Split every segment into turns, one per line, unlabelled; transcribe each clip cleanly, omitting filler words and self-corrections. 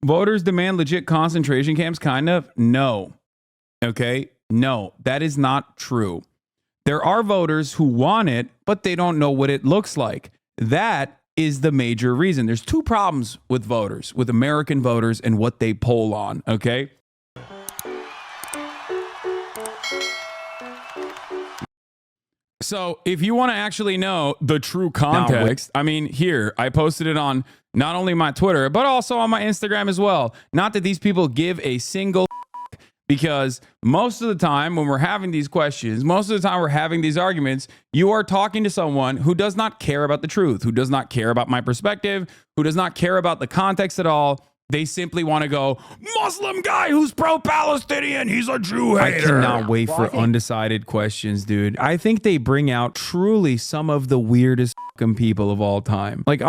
Voters demand legit concentration camps, kind of? No. Okay? No, that is not true. There are voters who want it, but they don't know what it looks like. That is the major reason. There's two problems with voters, with American voters and what they poll on, okay? So if you want to actually know the true context, I mean, here, I posted it on not only my Twitter, but also on my Instagram as well. Not that these people give a single because most of the time when we're having these questions, most of the time we're having these arguments, you are talking to someone who does not care about the truth, who does not care about my perspective, who does not care about the context at all. They simply want to go, Muslim guy who's pro-Palestinian, he's a Jew hater. I cannot wait for undecided questions, dude. I think they bring out truly some of the weirdest people of all time. Like,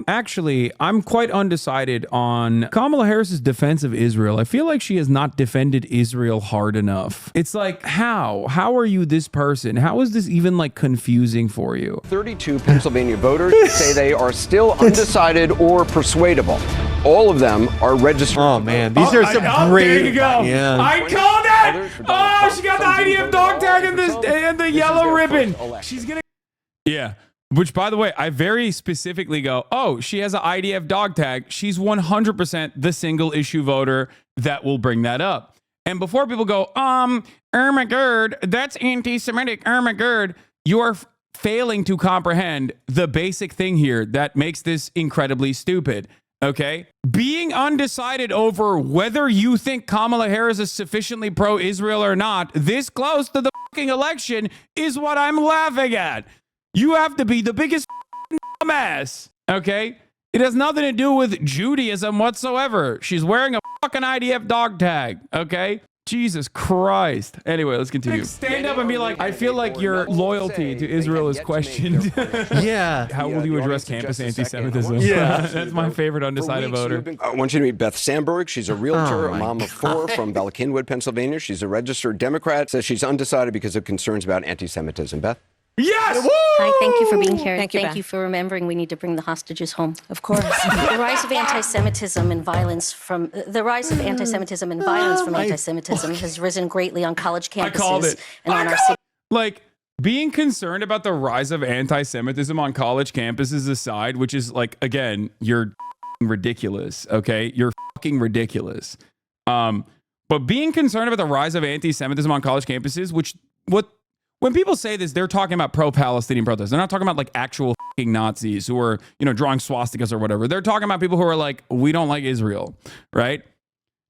actually, I'm quite undecided on Kamala Harris's defense of Israel. I feel like she has not defended Israel hard enough. It's like, how are you this person? How is this even like confusing for you?
32 Pennsylvania voters say they are still undecided or persuadable. All of them are registered.
Oh man, these are some great.
There you go. Yeah. I called it. Oh, she got the IDF dog tag and the yellow ribbon. She's gonna. Yeah. Which, by the way, I very specifically go, oh, she has an IDF dog tag. She's 100% the single issue voter that will bring that up. And before people go, Irma Gerd, that's anti-Semitic, Irma Gerd, you're failing to comprehend the basic thing here that makes this incredibly stupid. Okay? Being undecided over whether you think Kamala Harris is sufficiently pro-Israel or not, this close to the fucking election, is what I'm laughing at. You have to be the biggest dumbass, okay? It has nothing to do with Judaism whatsoever. She's wearing a fucking IDF dog tag, okay? Jesus Christ. Anyway, let's continue. Stand up and be like, I feel like your loyalty to Israel is questioned.
Yeah.
How will you address campus anti-Semitism? Yeah. That's my favorite undecided voter.
I want you to meet Beth Sandberg. She's a realtor, a mom of 4 from Ballackinwood, Pennsylvania. She's a registered Democrat. Says she's undecided because of concerns about anti-Semitism. Beth?
Yes!
Hi, thank you for being here.
Thank you for remembering we need to bring the hostages home.
Of course.
The rise of anti-Semitism and violence from anti-Semitism has risen greatly on college campuses.
I called it.
And on our city.
Like, being concerned about the rise of anti-Semitism on college campuses aside, which is like, again, you're ridiculous, okay? You're fucking ridiculous. But being concerned about the rise of anti-Semitism on college campuses, when people say this, they're talking about pro-Palestinian protests. They're not talking about like actual fucking Nazis who are, drawing swastikas or whatever. They're talking about people who are like, we don't like Israel, right?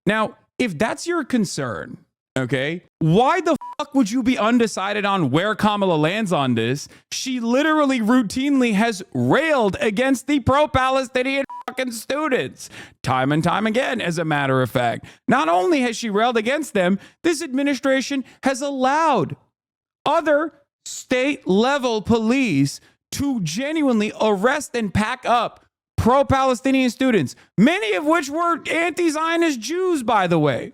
Now, if that's your concern, okay, why the fuck would you be undecided on where Kamala lands on this? She literally routinely has railed against the pro-Palestinian fucking students time and time again, as a matter of fact. Not only has she railed against them, this administration has allowed other state-level police to genuinely arrest and pack up pro-Palestinian students, many of which were anti-Zionist Jews, by the way.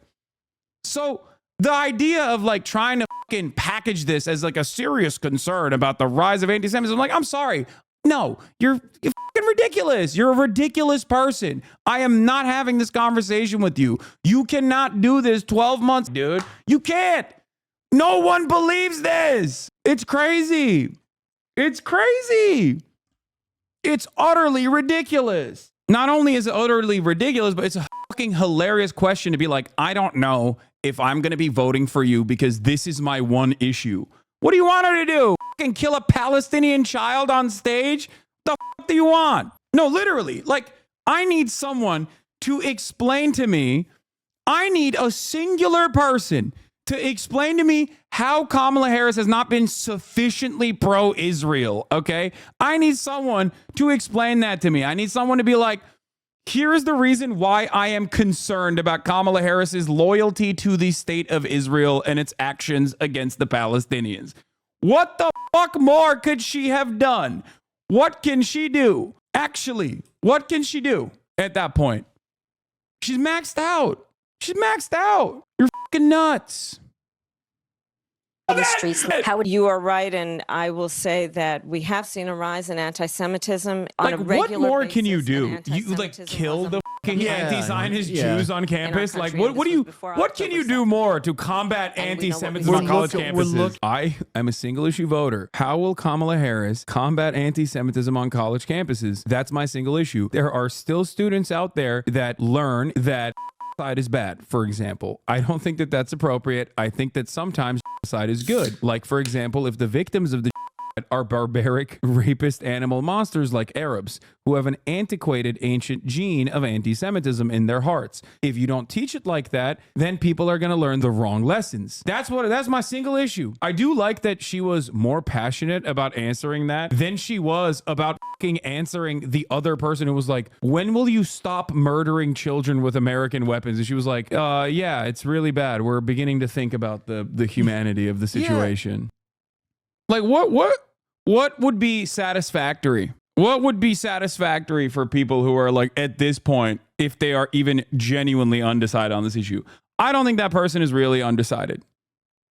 So the idea of like trying to fucking package this as like a serious concern about the rise of anti-Semitism, like, I'm sorry. No, you're fucking ridiculous. You're a ridiculous person. I am not having this conversation with you. You cannot do this 12 months, dude. You can't. No one believes this. It's crazy. It's crazy. It's utterly ridiculous. Not only is it utterly ridiculous, but it's a fucking hilarious question to be like, I don't know if I'm going to be voting for you because this is my one issue. What do you want her to do? Fucking kill a Palestinian child on stage? The fuck do you want? No, literally. Like, I need someone to explain to me. I need a singular person to explain to me how Kamala Harris has not been sufficiently pro-Israel, okay? I need someone to explain that to me. I need someone to be like, here is the reason why I am concerned about Kamala Harris's loyalty to the state of Israel and its actions against the Palestinians. What the fuck more could she have done? What can she do? Actually, what can she do at that point? She's maxed out. She's maxed out. You're fucking nuts.
The streets.
You are right, and I will say that we have seen a rise in anti-Semitism on a regular basis.
What more can you do? You like kill the fucking
Yeah,
anti-Zionist
yeah.
Jews on campus? Like,
country, and
what
this
do you,
was before
what can you
October
do
7th.
more to combat
And we know what we
anti-Semitism on
can
college
do.
campuses? I am a single issue voter. How will Kamala Harris combat anti-Semitism on college campuses? That's my single issue. There are still students out there that learn that side is bad, for example. I don't think that that's appropriate. I think that sometimes side is good. Like, for example, if the victims of the are barbaric, rapist animal monsters like Arabs who have an antiquated ancient gene of anti-Semitism in their hearts. If you don't teach it like that, then people are going to learn the wrong lessons. That's my single issue. I do like that she was more passionate about answering that than she was about fucking answering the other person who was like, when will you stop murdering children with American weapons? And she was like, yeah, it's really bad. We're beginning to think about the humanity of the situation. Like, what would be satisfactory? What would be satisfactory for people who are like at this point, if they are even genuinely undecided on this issue? I don't think that person is really undecided.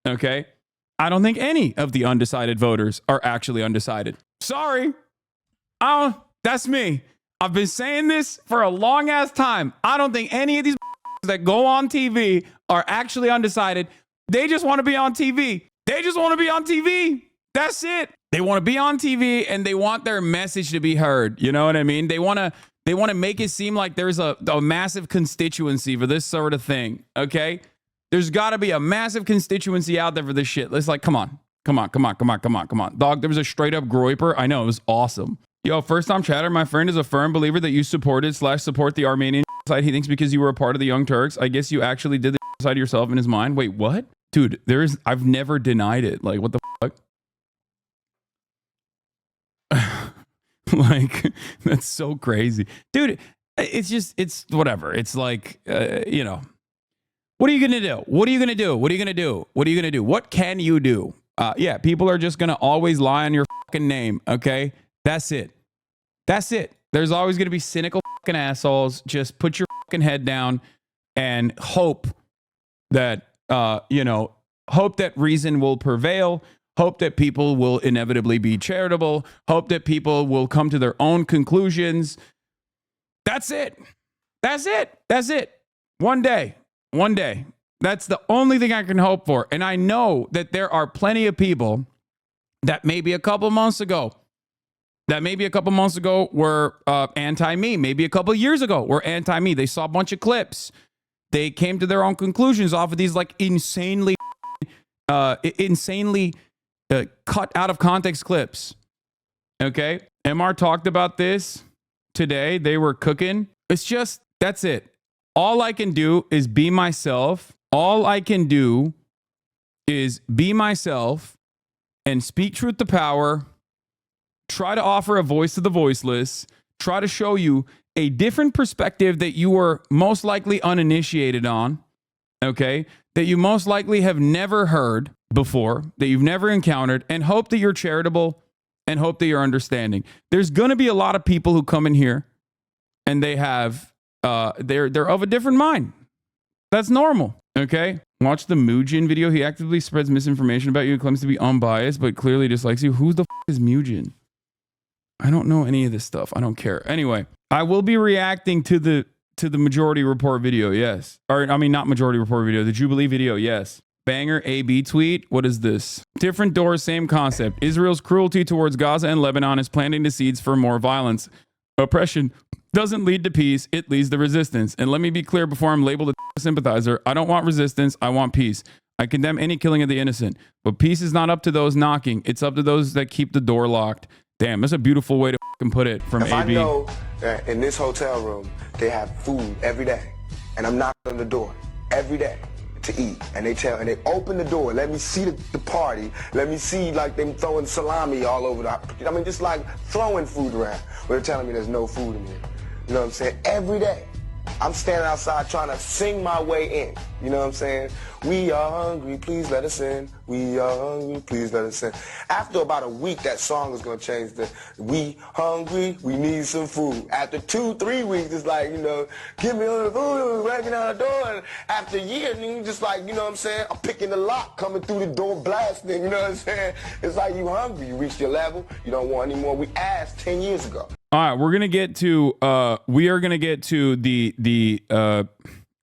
Okay? I don't think any of the undecided voters are actually undecided. Sorry. That's me. I've been saying this for a long ass time. I don't think any of these that go on TV are actually undecided. They just want to be on TV. They just want to be on TV. That's it. They want to be on TV and they want their message to be heard. You know what I mean? They want to make it seem like there's a massive constituency for this sort of thing. Okay? There's got to be a massive constituency out there for this shit. It's like, come on. Dog, there was a straight up groiper. I know, it was awesome. Yo, first time chatter, my friend is a firm believer that you support the Armenian side. He thinks because you were a part of the Young Turks, I guess you actually did the side yourself in his mind. Wait, what? Dude, I've never denied it. Like, what the fuck? Like, that's so crazy. Dude, it's whatever. It's like, you know, what are you going to do? What can you do? Yeah, people are just going to always lie on your fucking name. Okay. That's it. There's always going to be cynical fucking assholes. Just put your fucking head down and hope that, hope that reason will prevail. Hope that people will inevitably be charitable. Hope that people will come to their own conclusions. That's it. One day. That's the only thing I can hope for. And I know that there are plenty of people that maybe a couple months ago were anti-me. Maybe a couple years ago were anti-me. They saw a bunch of clips. They came to their own conclusions off of these like insanely cut out of context clips. Okay. MR talked about this today. They were cooking. It's just, that's it. All I can do is be myself. All I can do is be myself and speak truth to power. Try to offer a voice to the voiceless. Try to show you a different perspective that you were most likely uninitiated on. Okay. That you most likely have never heard before, that you've never encountered, and hope that you're charitable and hope that you're understanding. There's going to be a lot of people who come in here and they have, they're of a different mind. That's normal. Okay. Watch the Mujin video. He actively spreads misinformation about you and claims to be unbiased, but clearly dislikes you. Who the is Mujin? I don't know any of this stuff. I don't care. Anyway, I will be reacting to the Majority Report video. Yes. Or, I mean, not Majority Report video, the Jubilee video. Yes. Banger AB tweet. What is this? Different doors, same concept. Israel's cruelty towards Gaza and Lebanon is planting the seeds for more violence. Oppression doesn't lead to peace. It leads to resistance. And let me be clear before I'm labeled a sympathizer. I don't want resistance. I want peace. I condemn any killing of the innocent. But peace is not up to those knocking. It's up to those that keep the door locked. Damn, that's a beautiful way to put it from
if
AB.
I know that in this hotel room, they have food every day, and I'm knocking on the door every day to eat, and they open the door, let me see the party, let me see like them throwing salami all over just like throwing food around. But they're telling me there's no food in here. You know what I'm saying? Every day. I'm standing outside trying to sing my way in. You know what I'm saying? We are hungry, please let us in. We are hungry, please let us in. After about a week, that song is going to change to, we hungry, we need some food. After 2-3 weeks, it's like, give me all the food, breaking out the door. And after a year, you just like, you know what I'm saying? I'm picking the lock, coming through the door, blasting, you know what I'm saying? It's like you hungry, you reached your level, you don't want any more. We asked 10 years ago.
All right, we are gonna get to the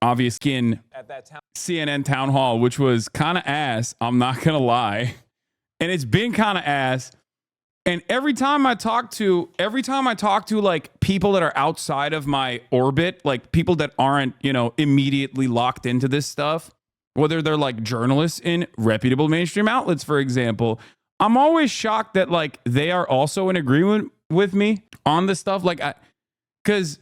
obvious skin at that CNN town hall, which was kind of ass. I'm not gonna lie, and it's been kind of ass. And every time I talk to like people that are outside of my orbit, like people that aren't, immediately locked into this stuff, whether they're like journalists in reputable mainstream outlets, for example, I'm always shocked that like they are also in agreement with me on this stuff. Like, because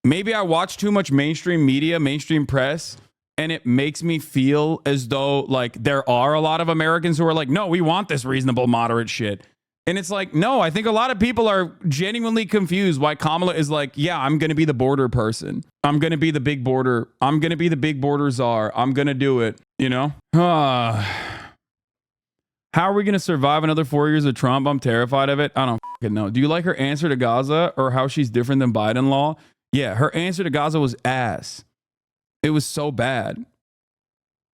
maybe I watch too much mainstream media, mainstream press, and it makes me feel as though like there are a lot of Americans who are like, no, we want this reasonable, moderate shit. And it's like, no, I think a lot of people are genuinely confused why Kamala is like, yeah, I'm going to be the border person. I'm going to be the big border. I'm going to be the big border czar. I'm going to do it, How are we going to survive another 4 years of Trump? I'm terrified of it. I don't fucking know. Do you like her answer to Gaza or how she's different than Biden law? Yeah, her answer to Gaza was ass. It was so bad.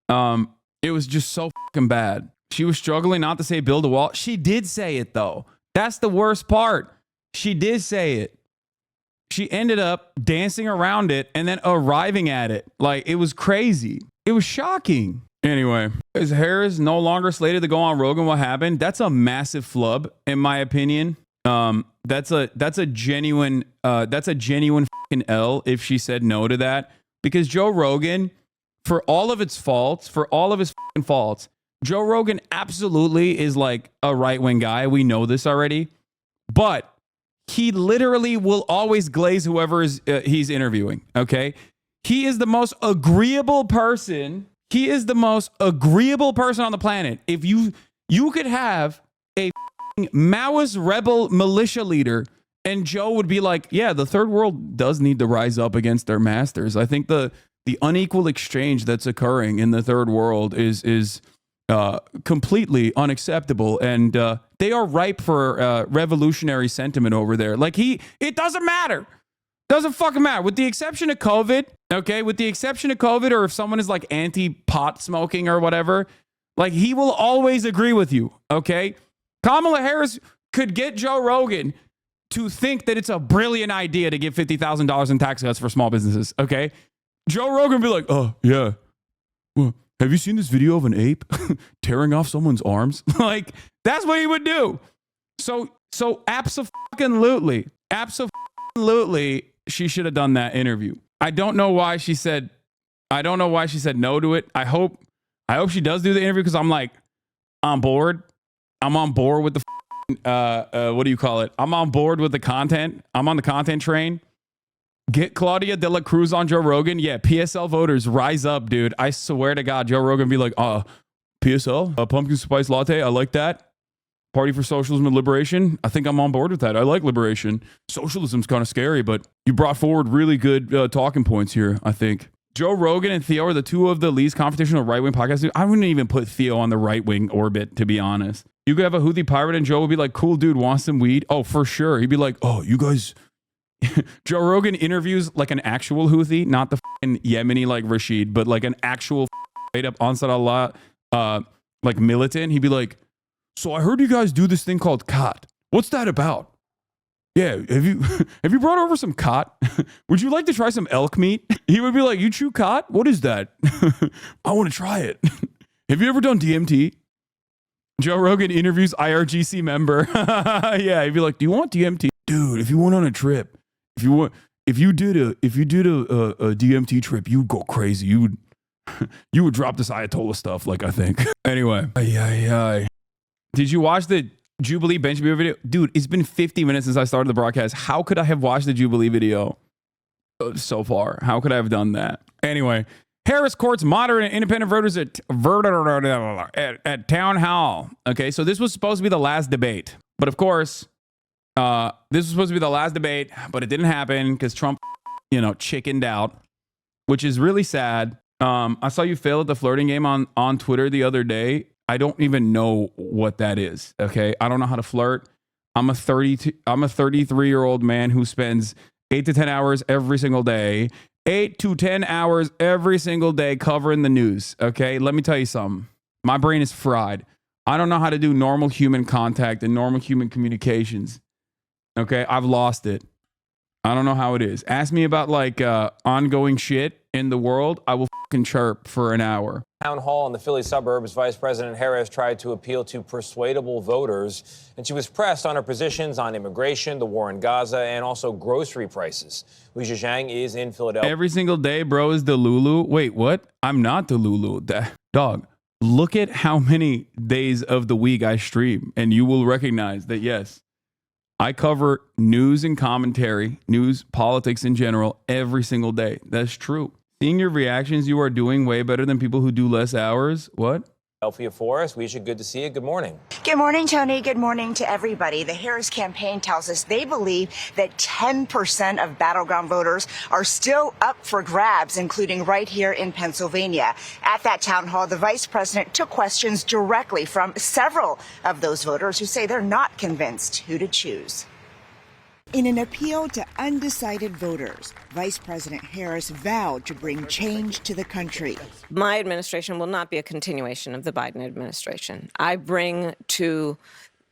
It was just so fucking bad. She was struggling not to say build a wall. She did say it, though. That's the worst part. She did say it. She ended up dancing around it and then arriving at it. Like, it was crazy. It was shocking. Anyway, is Harris no longer slated to go on Rogan? What happened? That's a massive flub, in my opinion. That's a genuine fucking L if she said no to that. Because Joe Rogan, for all of his faults, Joe Rogan absolutely is like a right-wing guy. We know this already. But he literally will always glaze whoever he's interviewing, okay? He is the most agreeable person. He is the most agreeable person on the planet. If you could have a Maoist rebel militia leader and Joe would be like, yeah, the third world does need to rise up against their masters. I think the unequal exchange that's occurring in the third world is completely unacceptable, and they are ripe for revolutionary sentiment over there. Like it doesn't matter. Doesn't fucking matter. With the exception of COVID, okay? With the exception of COVID, or if someone is like anti-pot smoking or whatever, like he will always agree with you, okay? Kamala Harris could get Joe Rogan to think that it's a brilliant idea to give $50,000 in tax cuts for small businesses, okay? Joe Rogan would be like, oh, yeah. Well, have you seen this video of an ape tearing off someone's arms? Like, that's what he would do. So absolutely, she should have done that interview. I don't know why she said no to it. I hope she does do the interview, because I'm like on board. I'm on board with the what do you call it? I'm on board with the content. I'm on the content train. Get Claudia de la Cruz on Joe Rogan. Yeah, PSL voters, rise up, dude. I swear to God, Joe Rogan be like, PSL, a pumpkin spice latte. I like that. Party for Socialism and Liberation. I think I'm on board with that. I like liberation. Socialism's kind of scary, but you brought forward really good talking points here, I think. Joe Rogan and Theo are the two of the least confrontational right-wing podcasts. I wouldn't even put Theo on the right-wing orbit, to be honest. You could have a Houthi pirate and Joe would be like, cool dude, wants some weed? Oh, for sure. He'd be like, oh, you guys... Joe Rogan interviews like an actual Houthi, not the Yemeni like Rashid, but like an actual straight up Ansar Allah like militant. He'd be like, so I heard you guys do this thing called khat. What's that about? Yeah, have you brought over some khat? Would you like to try some elk meat? He would be like, you chew khat? What is that? I want to try it. Have you ever done DMT? Joe Rogan interviews IRGC member. Yeah, he'd be like, do you want DMT? Dude, if you went on a trip, if you did a DMT trip, you'd go crazy. You would drop this Ayatollah stuff, like, I think. Anyway. Did you watch the Jubilee Benjamin video? Dude, it's been 50 minutes since I started the broadcast. How could I have watched the Jubilee video so far? How could I have done that? Anyway, Harris courts moderate and independent voters at town hall. Okay, so this was supposed to be the last debate. But of course... this was supposed to be the last debate, but it didn't happen because Trump, chickened out, which is really sad. I saw you fail at the flirting game on Twitter the other day. I don't even know what that is. Okay, I don't know how to flirt. I'm a 33-year-old man who spends 8 to 10 hours every single day. 8 to 10 hours every single day covering the news. Okay, let me tell you something. My brain is fried. I don't know how to do normal human contact and normal human communications. Okay, I've lost it. I don't know how it is. Ask me about like ongoing shit in the world. I will fucking chirp for an hour.
Town hall in the Philly suburbs, Vice President Harris tried to appeal to persuadable voters, and she was pressed on her positions on immigration, the war in Gaza, and also grocery prices. Weijia Zhang is in Philadelphia.
Every single day, bro, is the Lulu. Wait, what? I'm not the Lulu. Dog, look at how many days of the week I stream, and you will recognize that, yes, I cover news and commentary, news, politics in general, every single day. That's true. Seeing your reactions, you are doing way better than people who do less hours. What?
Philadelphia for us. Weijia, good to see you. Good morning.
Good morning, Tony. Good morning to everybody. The Harris campaign tells us they believe that 10% of battleground voters are still up for grabs, including right here in Pennsylvania. At that town hall, the vice president took questions directly from several of those voters who say they're not convinced who to choose. In an appeal to undecided voters, Vice President Harris vowed to bring change to the country.
My administration will not be a continuation of the Biden administration. I bring to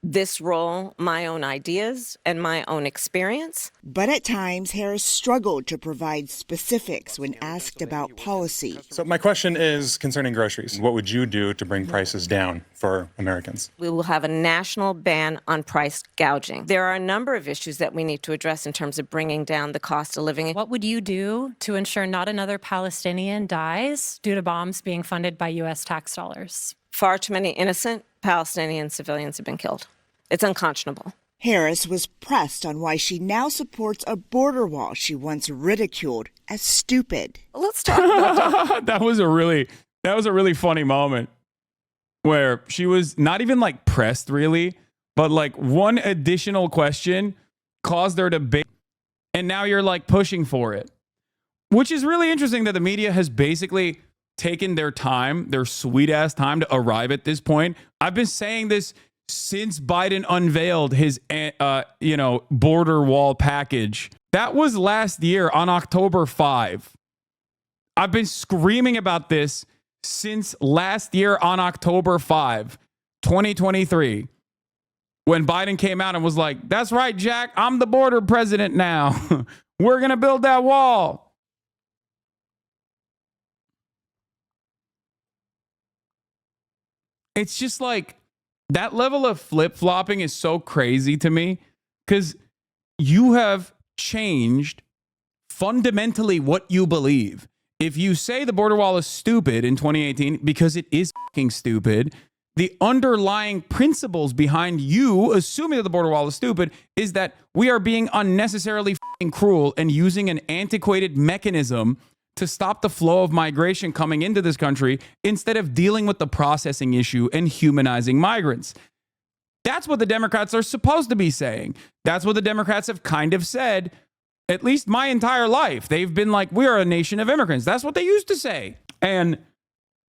this role my own ideas and my own experience.
But at times, Harris struggled to provide specifics when asked about policy.
So my question is concerning groceries. What would you do to bring prices down for Americans?
We will have a national ban on price gouging. There are a number of issues that we need to address in terms of bringing down the cost of living.
What would you do to ensure not another Palestinian dies due to bombs being funded by U.S. tax dollars?
Far too many innocent Palestinian civilians have been killed. It's unconscionable.
Harris was pressed on why she now supports a border wall she once ridiculed as stupid.
Let's talk about that.
That was a really funny moment where she was not even like pressed really, but like one additional question caused her to bait, and now you're like pushing for it, which is really interesting that the media has basically taken their time, their sweet ass time to arrive at this point. I've been saying this since Biden unveiled his, border wall package. That was last year on October 5. I've been screaming about this since last year on October 5, 2023, when Biden came out and was like, that's right, Jack, I'm the border president now. We're going to build that wall. It's just like, that level of flip-flopping is so crazy to me because you have changed fundamentally what you believe. If you say the border wall is stupid in 2018, because it is fucking stupid, the underlying principles behind you assuming that the border wall is stupid is that we are being unnecessarily fucking cruel and using an antiquated mechanism to stop the flow of migration coming into this country instead of dealing with the processing issue and humanizing migrants. That's what the Democrats are supposed to be saying. That's what the Democrats have kind of said, at least my entire life. They've been like, we are a nation of immigrants. That's what they used to say. And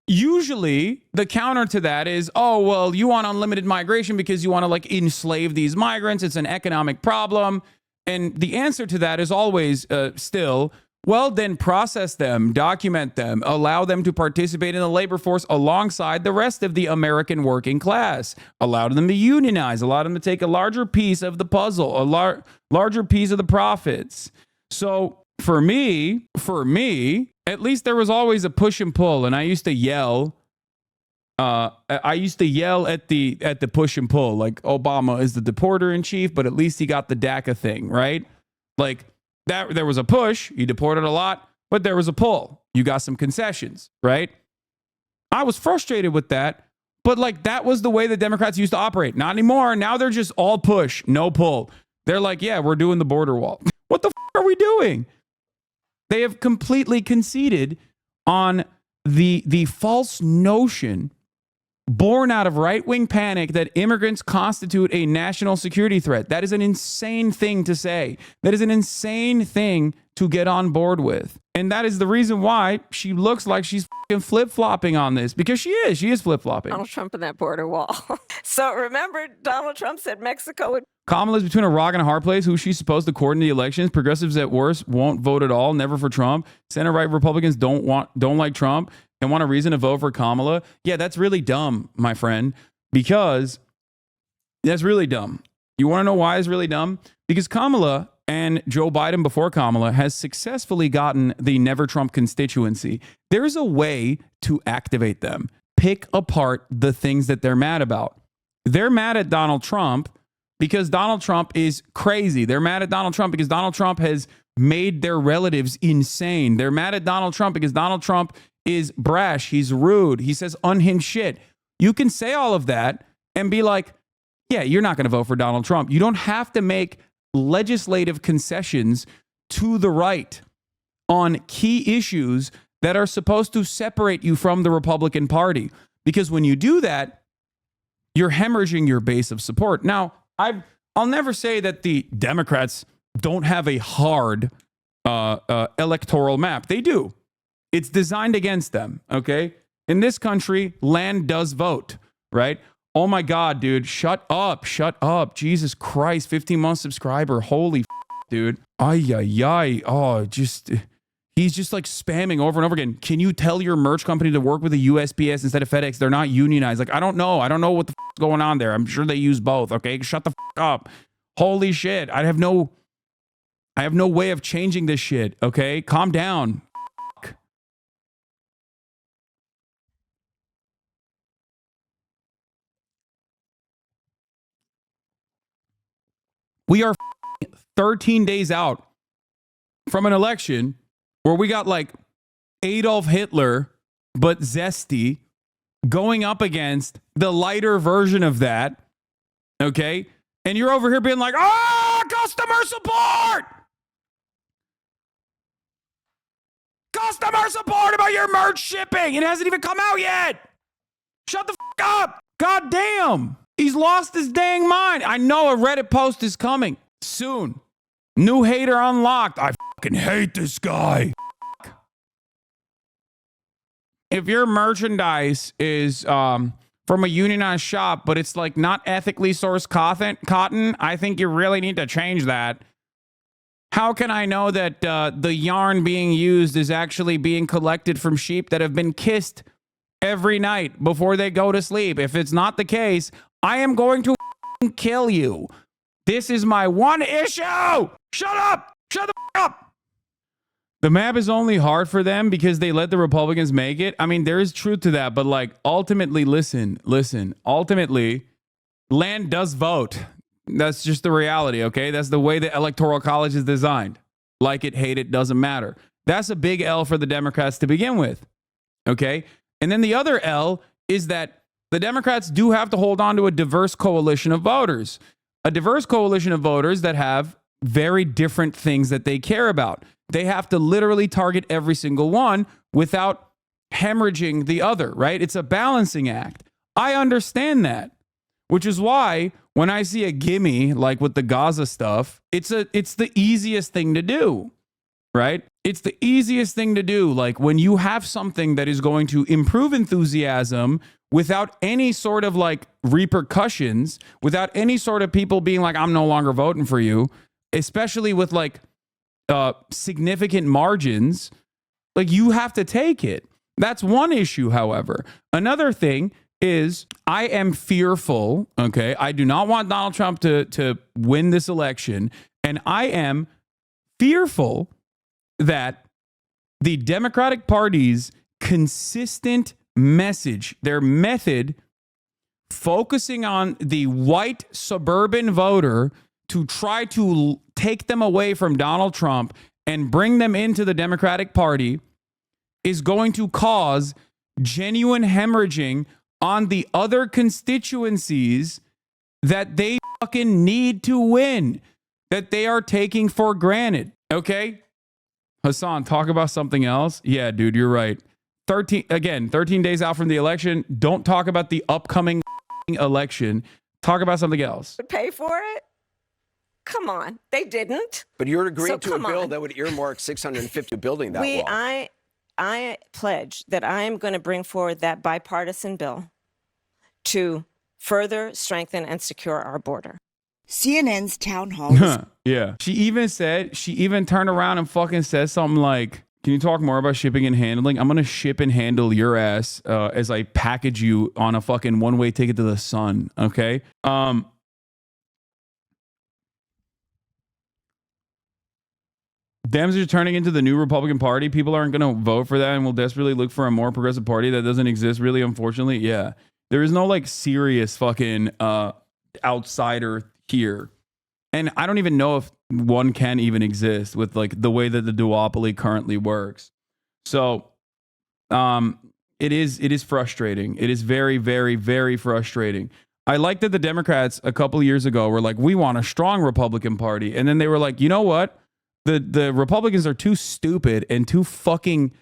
usually the counter to that is, oh, well, you want unlimited migration because you want to like enslave these migrants. It's an economic problem. And the answer to that is always still, well, then process them, document them, allow them to participate in the labor force alongside the rest of the American working class, allow them to unionize, allow them to take a larger piece of the puzzle, a larger piece of the profits. So for me, at least there was always a push and pull, and I used to yell. I used to yell at the push and pull, like Obama is the deporter in chief, but at least he got the DACA thing, right? Like, that there was a push, you deported a lot, but there was a pull. You got some concessions, right? I was frustrated with that, but like that was the way the Democrats used to operate. Not anymore. Now they're just all push, no pull. They're like, yeah, we're doing the border wall. What the are we doing? They have completely conceded on the false notion born out of right-wing panic that immigrants constitute a national security threat. That is an insane thing to say. That is an insane thing to get on board with. And that is the reason why she looks like she's fucking flip-flopping on this, because she is flip-flopping.
Donald Trump and that border wall. So remember, Donald Trump said Mexico would...
Kamala's between a rock and a hard place. Who she's supposed to coordinate the elections. Progressives at worst won't vote at all, never for Trump. Center-right Republicans don't like Trump and want a reason to vote for Kamala. Yeah, that's really dumb, my friend, because that's really dumb. You want to know why it's really dumb? Because Kamala and Joe Biden before Kamala has successfully gotten the Never Trump constituency. There's a way to activate them. Pick apart the things that they're mad about. They're mad at Donald Trump because Donald Trump is crazy. They're mad at Donald Trump because Donald Trump has made their relatives insane. They're mad at Donald Trump because Donald Trump is brash. He's rude. He says unhinged shit. You can say all of that and be like, yeah, you're not going to vote for Donald Trump. You don't have to make legislative concessions to the right on key issues that are supposed to separate you from the Republican Party. Because when you do that, you're hemorrhaging your base of support. Now, I'll never say that the Democrats don't have a hard electoral map. They do. It's designed against them, okay? In this country, land does vote, right? Oh my God, dude, shut up. Jesus Christ, 15-month subscriber. Holy dude. Ay. Oh, he's just like spamming over and over again. Can you tell your merch company to work with the USPS instead of FedEx? They're not unionized. Like, I don't know what the is going on there. I'm sure they use both, okay? Shut the up. Holy shit. I have no way of changing this shit, okay? Calm down. We are 13 days out from an election where we got like Adolf Hitler, but zesty, going up against the lighter version of that, okay? And you're over here being like, customer support! Customer support about your merch shipping! It hasn't even come out yet! Shut the up! God damn! He's lost his dang mind. I know a Reddit post is coming soon. New hater unlocked. I fucking hate this guy. If your merchandise is from a unionized shop, but it's like not ethically sourced cotton, I think you really need to change that. How can I know that the yarn being used is actually being collected from sheep that have been kissed every night before they go to sleep? If it's not the case, I am going to kill you. This is my one issue. Shut up. Shut the up. The map is only hard for them because they let the Republicans make it. I mean, there is truth to that, but like ultimately, listen. Ultimately, land does vote. That's just the reality, okay? That's the way the Electoral College is designed. Like it, hate it, doesn't matter. That's a big L for the Democrats to begin with, okay? And then the other L is that the Democrats do have to hold on to a diverse coalition of voters. A diverse coalition of voters that have very different things that they care about. They have to literally target every single one without hemorrhaging the other, right? It's a balancing act. I understand that, which is why when I see a gimme, like with the Gaza stuff, it's the easiest thing to do, right? It's the easiest thing to do. Like when you have something that is going to improve enthusiasm without any sort of like repercussions, without any sort of people being like, I'm no longer voting for you, especially with like significant margins, like you have to take it. That's one issue, however. Another thing is I am fearful, okay? I do not want Donald Trump to win this election, and I am fearful that the Democratic Party's consistent message, their method, focusing on the white suburban voter to try to take them away from Donald Trump and bring them into the Democratic Party, is going to cause genuine hemorrhaging on the other constituencies that they fucking need to win, that they are taking for granted. Okay? Hasan, talk about something else. Yeah, dude, you're right. 13 days out from the election. Don't talk about the upcoming election. Talk about something else.
Pay for it? Come on. They didn't.
But you're agreeing to a bill
on.
that would earmark $650 billion that wall.
I pledge that I am going to bring forward that bipartisan bill to further strengthen and secure our border.
CNN's town hall.
Yeah. She even turned around and fucking said something like, can you talk more about shipping and handling? I'm going to ship and handle your ass as I package you on a fucking one-way ticket to the sun. Okay. Dems are turning into the new Republican Party. People aren't going to vote for that and will desperately look for a more progressive party that doesn't exist, really, unfortunately. Yeah. There is no like serious fucking outsider here. And I don't even know if one can even exist with like the way that the duopoly currently works. So it is frustrating. It is very, very, very frustrating. I like that the Democrats a couple of years ago were like, we want a strong Republican Party. And then they were like, you know what? The Republicans are too stupid and too fucking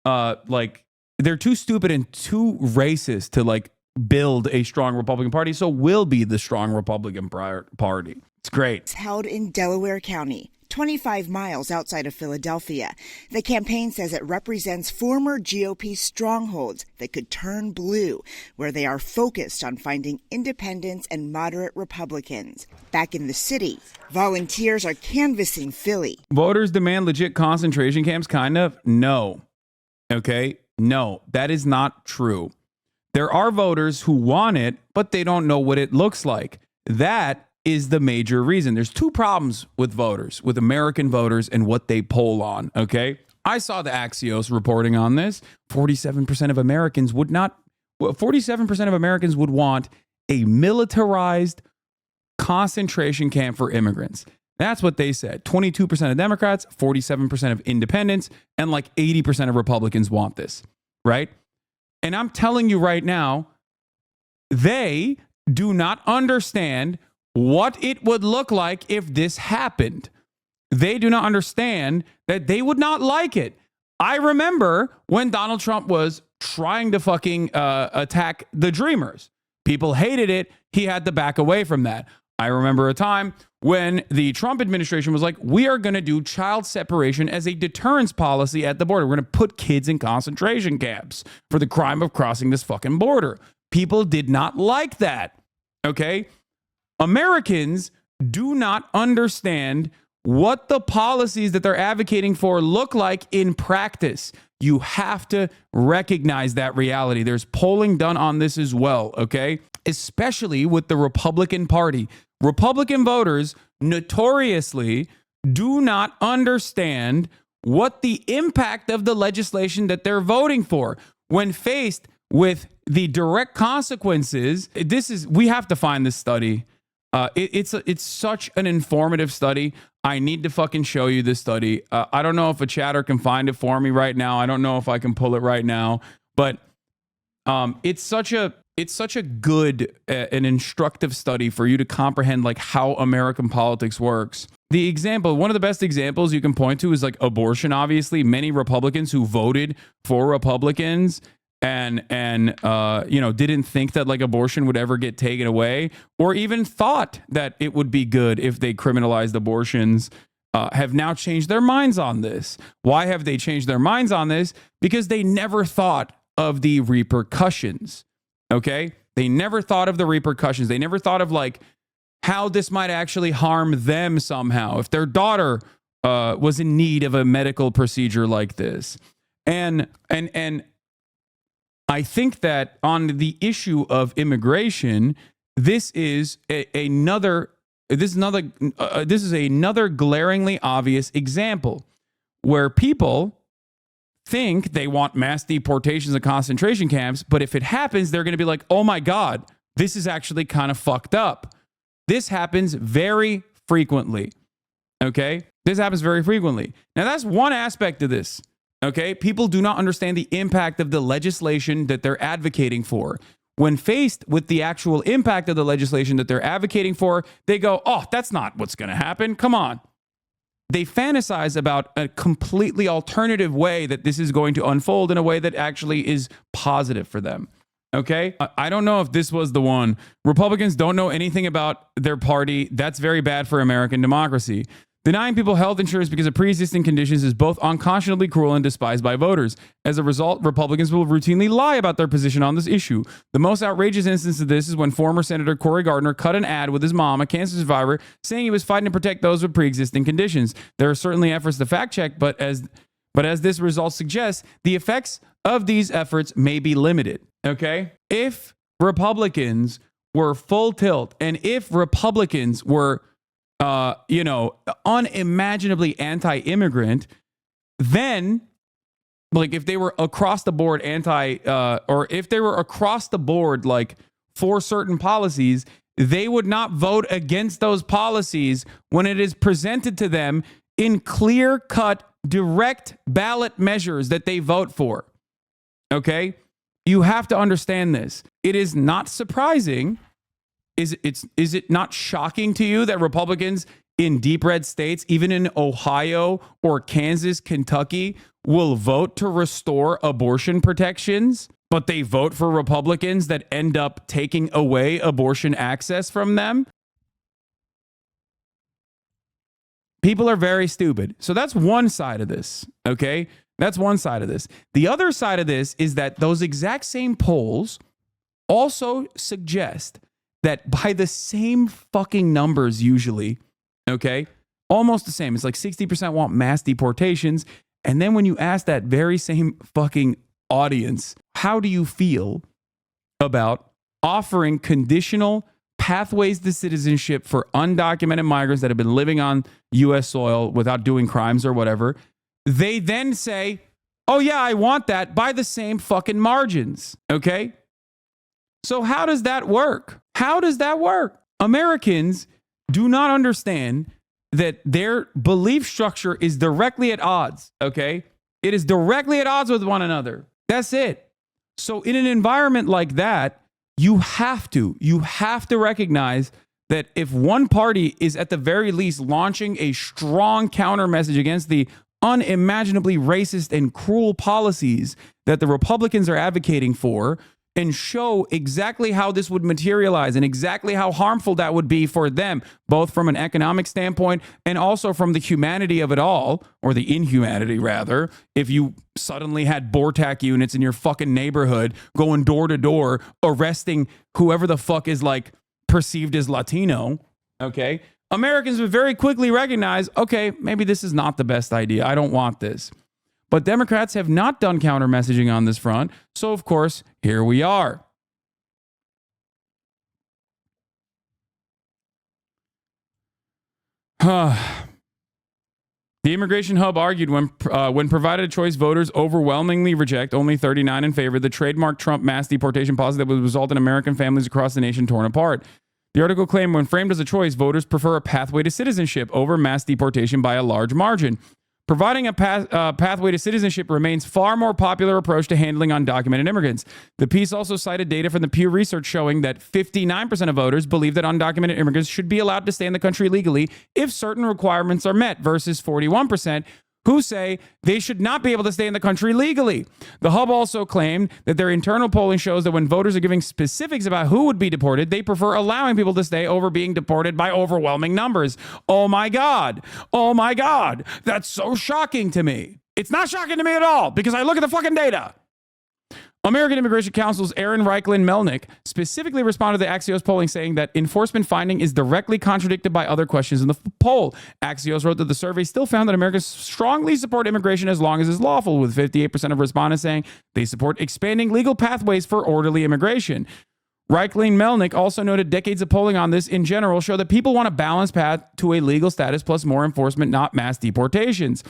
like they're too stupid and too racist to like build a strong Republican Party. So we'll be the strong Republican Party. It's great.
It's held in Delaware County, 25 miles outside of Philadelphia. The campaign says it represents former GOP strongholds that could turn blue, where they are focused on finding independents and moderate Republicans. Back in the city, volunteers are canvassing Philly.
Voters demand legit concentration camps, kind of? No. Okay? No, that is not true. There are voters who want it, but they don't know what it looks like. That is the major reason. There's two problems with voters, with American voters and what they poll on, okay? I saw the Axios reporting on this. 47% of Americans would not, 47% of Americans would want a militarized concentration camp for immigrants. That's what they said. 22% of Democrats, 47% of independents, and like 80% of Republicans want this, right? And I'm telling you right now, they do not understand what it would look like if this happened. They do not understand that they would not like it. I remember when Donald Trump was trying to fucking attack the Dreamers. People hated it. He had to back away from that. I remember a time when the Trump administration was like, we are going to do child separation as a deterrence policy at the border. We're going to put kids in concentration camps for the crime of crossing this fucking border. People did not like that. Okay? Americans do not understand what the policies that they're advocating for look like in practice. You have to recognize that reality. There's polling done on this as well, okay? Especially with the Republican Party. Republican voters notoriously do not understand what the impact of the legislation that they're voting for. When faced with the direct consequences, we have to find this study. It's such an informative study. I need to fucking show you this study. I don't know if a chatter can find it for me right now. I don't know if I can pull it right now, but it's such a good and instructive study for you to comprehend like how American politics works. The example, one of the best examples you can point to is like abortion. Obviously, many Republicans who voted for Republicans and didn't think that like abortion would ever get taken away, or even thought that it would be good if they criminalized abortions, have now changed their minds on this. Why have they changed their minds on this? Because they never thought of the repercussions. Okay? They never thought of the repercussions. They never thought of like how this might actually harm them somehow if their daughter was in need of a medical procedure like this. And I think that on the issue of immigration, this is another glaringly obvious example where people think they want mass deportations and concentration camps, but if it happens, they're going to be like, oh my God, this is actually kind of fucked up. This happens very frequently. Okay? This happens very frequently. Now, that's one aspect of this. Okay? People do not understand the impact of the legislation that they're advocating for. When faced with the actual impact of the legislation that they're advocating for, they go, oh, that's not what's going to happen. Come on. They fantasize about a completely alternative way that this is going to unfold in a way that actually is positive for them. Okay? I don't know if this was the one. Republicans don't know anything about their party. That's very bad for American democracy. Denying people health insurance because of pre-existing conditions is both unconscionably cruel and despised by voters. As a result, Republicans will routinely lie about their position on this issue. The most outrageous instance of this is when former Senator Cory Gardner cut an ad with his mom, a cancer survivor, saying he was fighting to protect those with pre-existing conditions. There are certainly efforts to fact check, but as this result suggests, the effects of these efforts may be limited. Okay? If Republicans were full tilt, and if Republicans were unimaginably anti-immigrant, then like if they were across the board or if they were across the board, like for certain policies, they would not vote against those policies when it is presented to them in clear-cut, direct ballot measures that they vote for. Okay? You have to understand this. It is not surprising. Is it not shocking to you that Republicans in deep red states, even in Ohio or Kansas, Kentucky, will vote to restore abortion protections, but they vote for Republicans that end up taking away abortion access from them? People are very stupid. So that's one side of this, okay? That's one side of this. The other side of this is that those exact same polls also suggest that by the same fucking numbers usually, okay, almost the same. It's like 60% want mass deportations. And then when you ask that very same fucking audience, how do you feel about offering conditional pathways to citizenship for undocumented migrants that have been living on U.S. soil without doing crimes or whatever? They then say, oh yeah, I want that by the same fucking margins, okay? So how does that work? How does that work? Americans do not understand that their belief structure is directly at odds, okay? It is directly at odds with one another. That's it. So in an environment like that, you have to recognize that if one party is at the very least launching a strong counter message against the unimaginably racist and cruel policies that the Republicans are advocating for, and show exactly how this would materialize and exactly how harmful that would be for them, both from an economic standpoint and also from the humanity of it all, or the inhumanity rather, if you suddenly had BORTAC units in your fucking neighborhood going door to door, arresting whoever the fuck is like perceived as Latino, okay? Americans would very quickly recognize, okay, maybe this is not the best idea. I don't want this. But Democrats have not done counter messaging on this front. So, of course, here we are. The Immigration Hub argued when provided a choice, voters overwhelmingly reject, only 39 in favor, the trademark Trump mass deportation policy that would result in American families across the nation torn apart. The article claimed when framed as a choice, voters prefer a pathway to citizenship over mass deportation by a large margin. Providing a pathway to citizenship remains far more popular approach to handling undocumented immigrants. The piece also cited data from the Pew Research showing that 59% of voters believe that undocumented immigrants should be allowed to stay in the country legally if certain requirements are met, versus 41% who say they should not be able to stay in the country legally. The Hub also claimed that their internal polling shows that when voters are giving specifics about who would be deported, they prefer allowing people to stay over being deported by overwhelming numbers. Oh my God. Oh my God. That's so shocking to me. It's not shocking to me at all because I look at the fucking data. American Immigration Council's Aaron Reichlin-Melnick specifically responded to Axios polling saying that enforcement finding is directly contradicted by other questions in the poll. Axios wrote that the survey still found that Americans strongly support immigration as long as it's lawful, with 58% of respondents saying they support expanding legal pathways for orderly immigration. Reichlin-Melnick also noted decades of polling on this in general show that people want a balanced path to a legal status plus more enforcement, not mass deportations.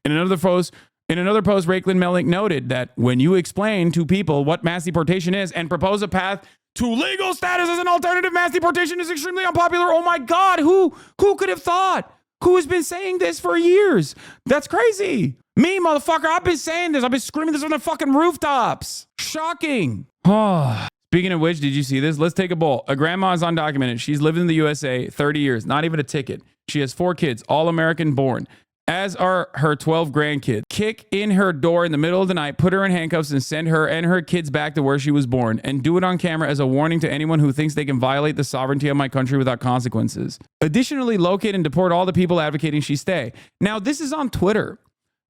In another post, Reichlin-Melnick noted that when you explain to people what mass deportation is and propose a path to legal status as an alternative, mass deportation is extremely unpopular. Oh my God, who could have thought? Who has been saying this for years? That's crazy. Me, motherfucker, I've been saying this. I've been screaming this on the fucking rooftops. Shocking. Speaking of which, did you see this? Let's take a poll. A grandma is undocumented. She's lived in the USA 30 years, not even a ticket. She has 4 kids, all American born, as are her 12 grandkids. Kick in her door in the middle of the night, put her in handcuffs, and send her and her kids back to where she was born, and do it on camera as a warning to anyone who thinks they can violate the sovereignty of my country without consequences. Additionally, locate and deport all the people advocating she stay. Now, this is on Twitter,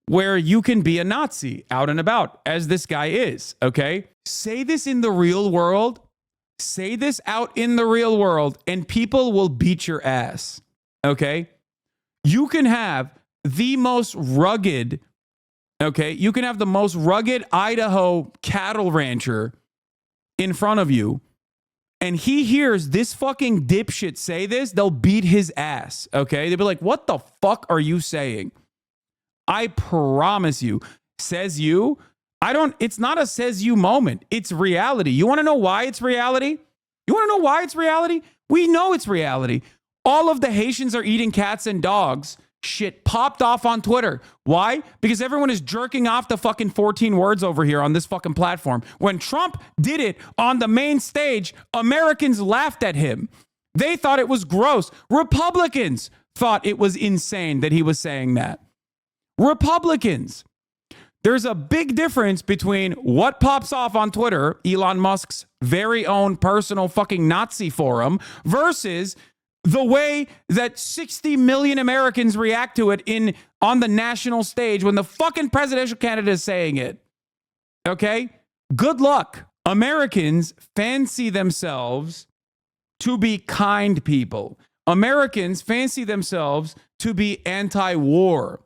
where you can be a Nazi out and about, as this guy is, okay? Say this in the real world. Say this out in the real world, and people will beat your ass, okay? You can have the most rugged, okay? You can have the most rugged Idaho cattle rancher in front of you, and he hears this fucking dipshit say this, they'll beat his ass, okay? They'll be like, what the fuck are you saying? I promise you. Says you? It's not a says you moment. It's reality. You want to know why it's reality? You want to know why it's reality? We know it's reality. All of the Haitians are eating cats and dogs. Shit popped off on Twitter. Why? Because everyone is jerking off the fucking 14 words over here on this fucking platform. When Trump did it on the main stage, Americans laughed at him. They thought it was gross. Republicans thought it was insane that he was saying that. Republicans. There's a big difference between what pops off on Twitter, Elon Musk's very own personal fucking Nazi forum, versus the way that 60 million Americans react to it on the national stage when the fucking presidential candidate is saying it. Okay? Good luck. Americans fancy themselves to be kind people. Americans fancy themselves to be anti-war.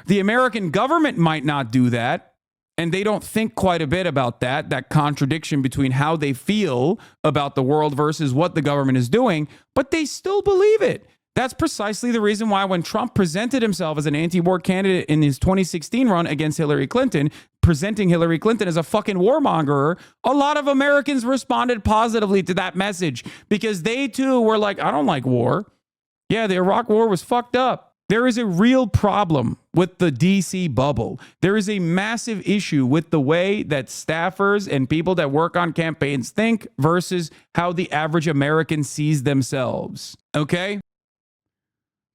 The American government might not do that, and they don't think quite a bit about that contradiction between how they feel about the world versus what the government is doing, but they still believe it. That's precisely the reason why when Trump presented himself as an anti-war candidate in his 2016 run against Hillary Clinton, presenting Hillary Clinton as a fucking warmonger, a lot of Americans responded positively to that message because they too were like, I don't like war. Yeah, the Iraq war was fucked up. There is a real problem with the DC bubble. There is a massive issue with the way that staffers and people that work on campaigns think versus how the average American sees themselves. Okay?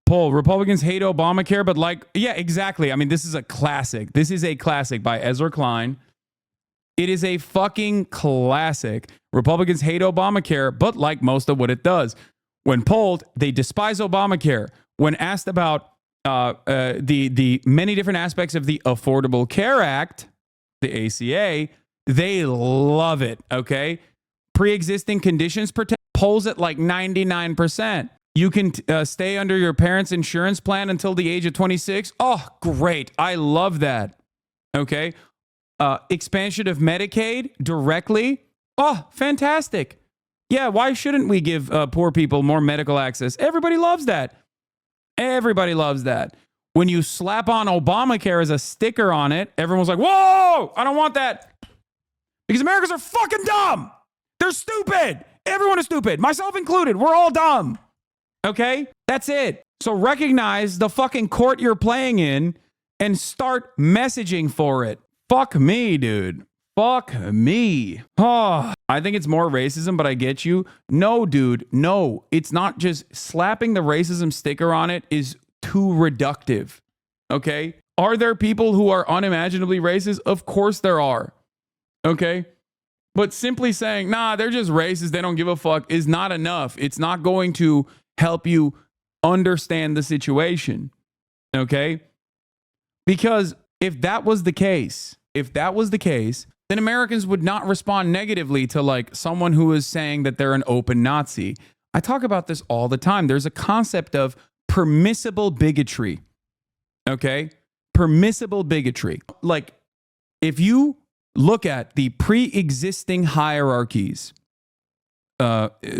Poll, Republicans hate Obamacare, but yeah, exactly. I mean, this is a classic. This is a classic by Ezra Klein. It is a fucking classic. Republicans hate Obamacare, but like most of what it does. When polled, they despise Obamacare. When asked about the many different aspects of the Affordable Care Act, the ACA, they love it, okay? Pre-existing conditions protect polls at like 99%. You can stay under your parents' insurance plan until the age of 26. Oh, great. I love that, okay? Expansion of Medicaid directly. Oh, fantastic. Yeah, why shouldn't we give poor people more medical access? Everybody loves that. Everybody loves that. When you slap on Obamacare as a sticker on it, everyone's like, whoa, I don't want that. Because Americans are fucking dumb. They're stupid. Everyone is stupid, myself included. We're all dumb. Okay? That's it. So recognize the fucking court you're playing in and start messaging for it. Fuck me, dude. Fuck me. Oh, I think it's more racism, but I get you. No, dude. No, it's not. Just slapping the racism sticker on it is too reductive. Okay? Are there people who are unimaginably racist? Of course there are. Okay? But simply saying, nah, they're just racist, they don't give a fuck, is not enough. It's not going to help you understand the situation. Okay? Because if that was the case, then Americans would not respond negatively to like someone who is saying that they're an open Nazi. I talk about this all the time. There's a concept of permissible bigotry. Okay? Permissible bigotry. Like, if you look at the pre-existing hierarchies,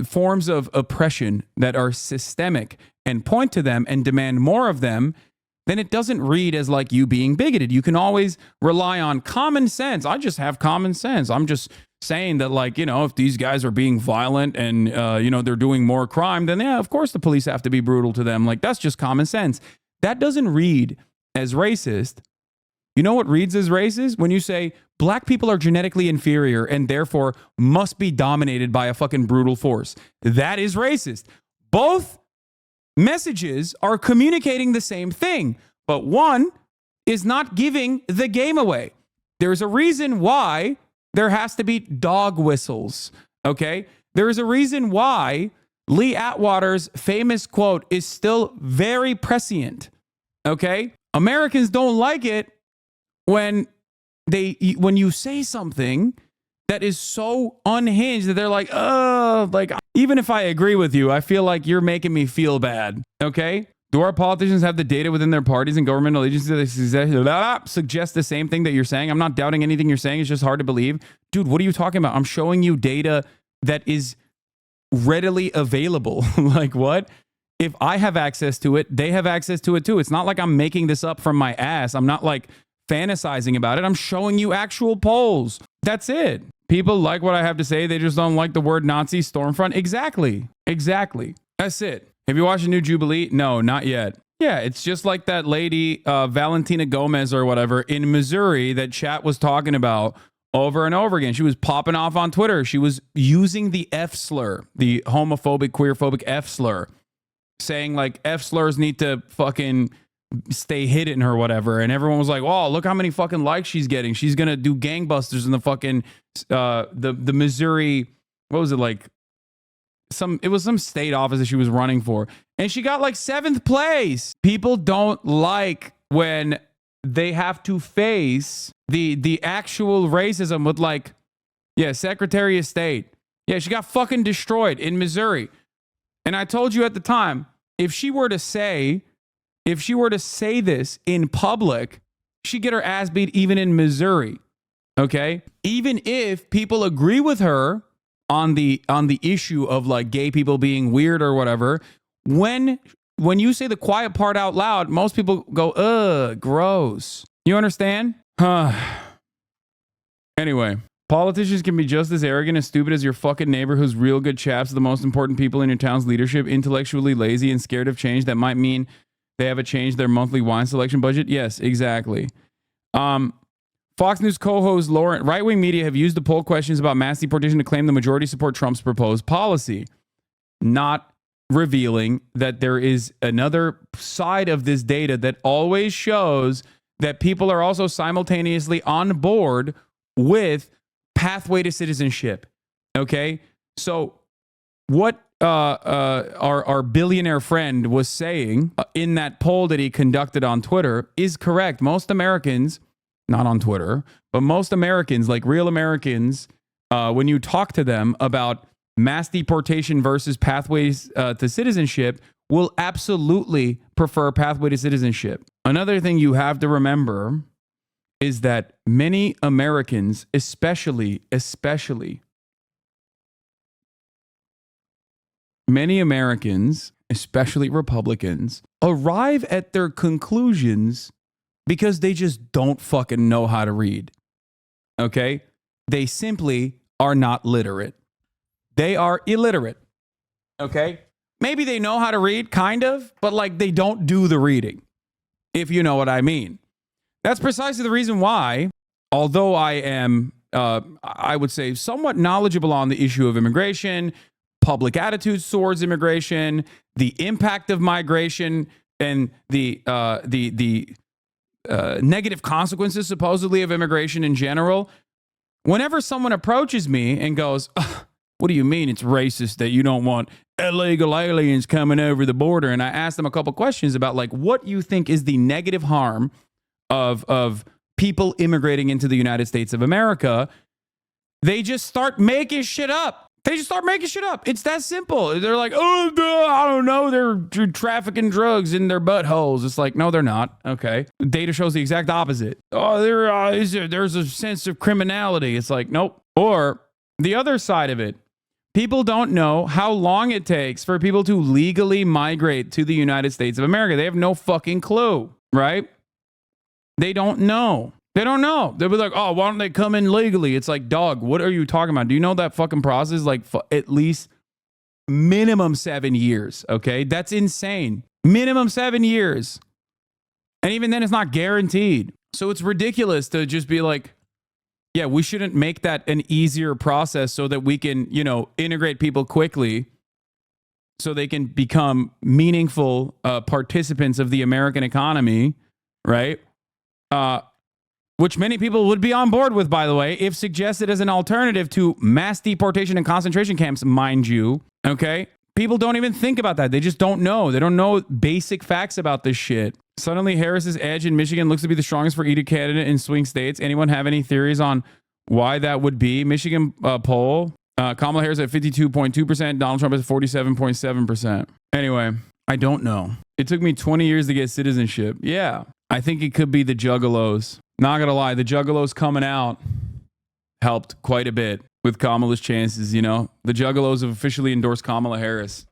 forms of oppression that are systemic and point to them and demand more of them, then it doesn't read as like you being bigoted. You can always rely on common sense. I just have common sense. I'm just saying that, like, you know, if these guys are being violent and, you know, they're doing more crime, then yeah, of course the police have to be brutal to them. Like, that's just common sense. That doesn't read as racist. You know what reads as racist? When you say black people are genetically inferior and therefore must be dominated by a fucking brutal force. That is racist. Both messages are communicating the same thing, but one is not giving the game away. There's a reason why there has to be dog whistles, okay? There is a reason why Lee Atwater's famous quote is still very prescient, okay? Americans don't like it when you say something that is so unhinged that they're like, oh, like, even if I agree with you, I feel like you're making me feel bad. Okay? Do our politicians have the data within their parties and governmental agencies that suggest the same thing that you're saying? I'm not doubting anything you're saying. It's just hard to believe. Dude, what are you talking about? I'm showing you data that is readily available. Like what? If I have access to it, they have access to it too. It's not like I'm making this up from my ass. I'm not like fantasizing about it. I'm showing you actual polls. That's it. People like what I have to say. They just don't like the word Nazi Stormfront. Exactly. That's it. Have you watched the new Jubilee? No, not yet. Yeah, it's just like that lady, Valentina Gomez or whatever in Missouri that chat was talking about over and over again. She was popping off on Twitter. She was using the F slur, the homophobic, queerphobic F slur, saying like F slurs need to fucking stay hidden or whatever. And everyone was like, oh, look how many fucking likes she's getting. She's going to do gangbusters in the fucking, the Missouri, what was it like? It was some state office that she was running for. And she got like 7th place. People don't like when they have to face the actual racism with like, yeah, Secretary of State. Yeah, she got fucking destroyed in Missouri. And I told you at the time, if she were to say this in public, she'd get her ass beat even in Missouri. Okay? Even if people agree with her on the issue of like gay people being weird or whatever, when you say the quiet part out loud, most people go, ugh, gross. You understand? Anyway, politicians can be just as arrogant and stupid as your fucking neighbor who's real good chaps, the most important people in your town's leadership, intellectually lazy and scared of change that might mean they haven't changed their monthly wine selection budget. Yes, exactly. Fox News co-host Lauren, right-wing media have used the poll questions about mass deportation to claim the majority support Trump's proposed policy, not revealing that there is another side of this data that always shows that people are also simultaneously on board with pathway to citizenship. Okay? So what our billionaire friend was saying in that poll that he conducted on Twitter is correct. Most Americans, not on Twitter, but most Americans, like real Americans, when you talk to them about mass deportation versus pathways to citizenship, will absolutely prefer pathway to citizenship. Another thing you have to remember is that many Americans, especially many Americans, especially Republicans, arrive at their conclusions because they just don't fucking know how to read. Okay? They simply are not literate. They are illiterate. Okay? Maybe they know how to read, kind of, but like they don't do the reading, if you know what I mean. That's precisely the reason why, although I am, I would say, somewhat knowledgeable on the issue of immigration, public attitudes towards immigration, the impact of migration, and the negative consequences, supposedly, of immigration in general. Whenever someone approaches me and goes, what do you mean it's racist that you don't want illegal aliens coming over the border? And I ask them a couple questions about like what you think is the negative harm of people immigrating into the United States of America. They just start making shit up. It's that simple. They're like, oh, I don't know. They're trafficking drugs in their buttholes. It's like, no, they're not. Okay. Data shows the exact opposite. Oh, there's a sense of criminality. It's like, nope. Or the other side of it. People don't know how long it takes for people to legally migrate to the United States of America. They have no fucking clue, right? They don't know. They'll be like, oh, why don't they come in legally? It's like, dog, what are you talking about? Do you know that fucking process is like at least minimum 7 years, okay? That's insane. Minimum 7 years. And even then, it's not guaranteed. So it's ridiculous to just be like, yeah, we shouldn't make that an easier process so that we can, integrate people quickly so they can become meaningful participants of the American economy, right? Which many people would be on board with, by the way, if suggested as an alternative to mass deportation and concentration camps, mind you. Okay? People don't even think about that. They just don't know. They don't know basic facts about this shit. Suddenly, Harris's edge in Michigan looks to be the strongest for either candidate in swing states. Anyone have any theories on why that would be? Michigan poll. Kamala Harris at 52.2%. Donald Trump at 47.7%. Anyway, I don't know. It took me 20 years to get citizenship. Yeah. I think it could be the juggalos. Not gonna lie, the juggalos coming out helped quite a bit. with Kamala's chances, you know. The Juggalos have officially endorsed Kamala Harris.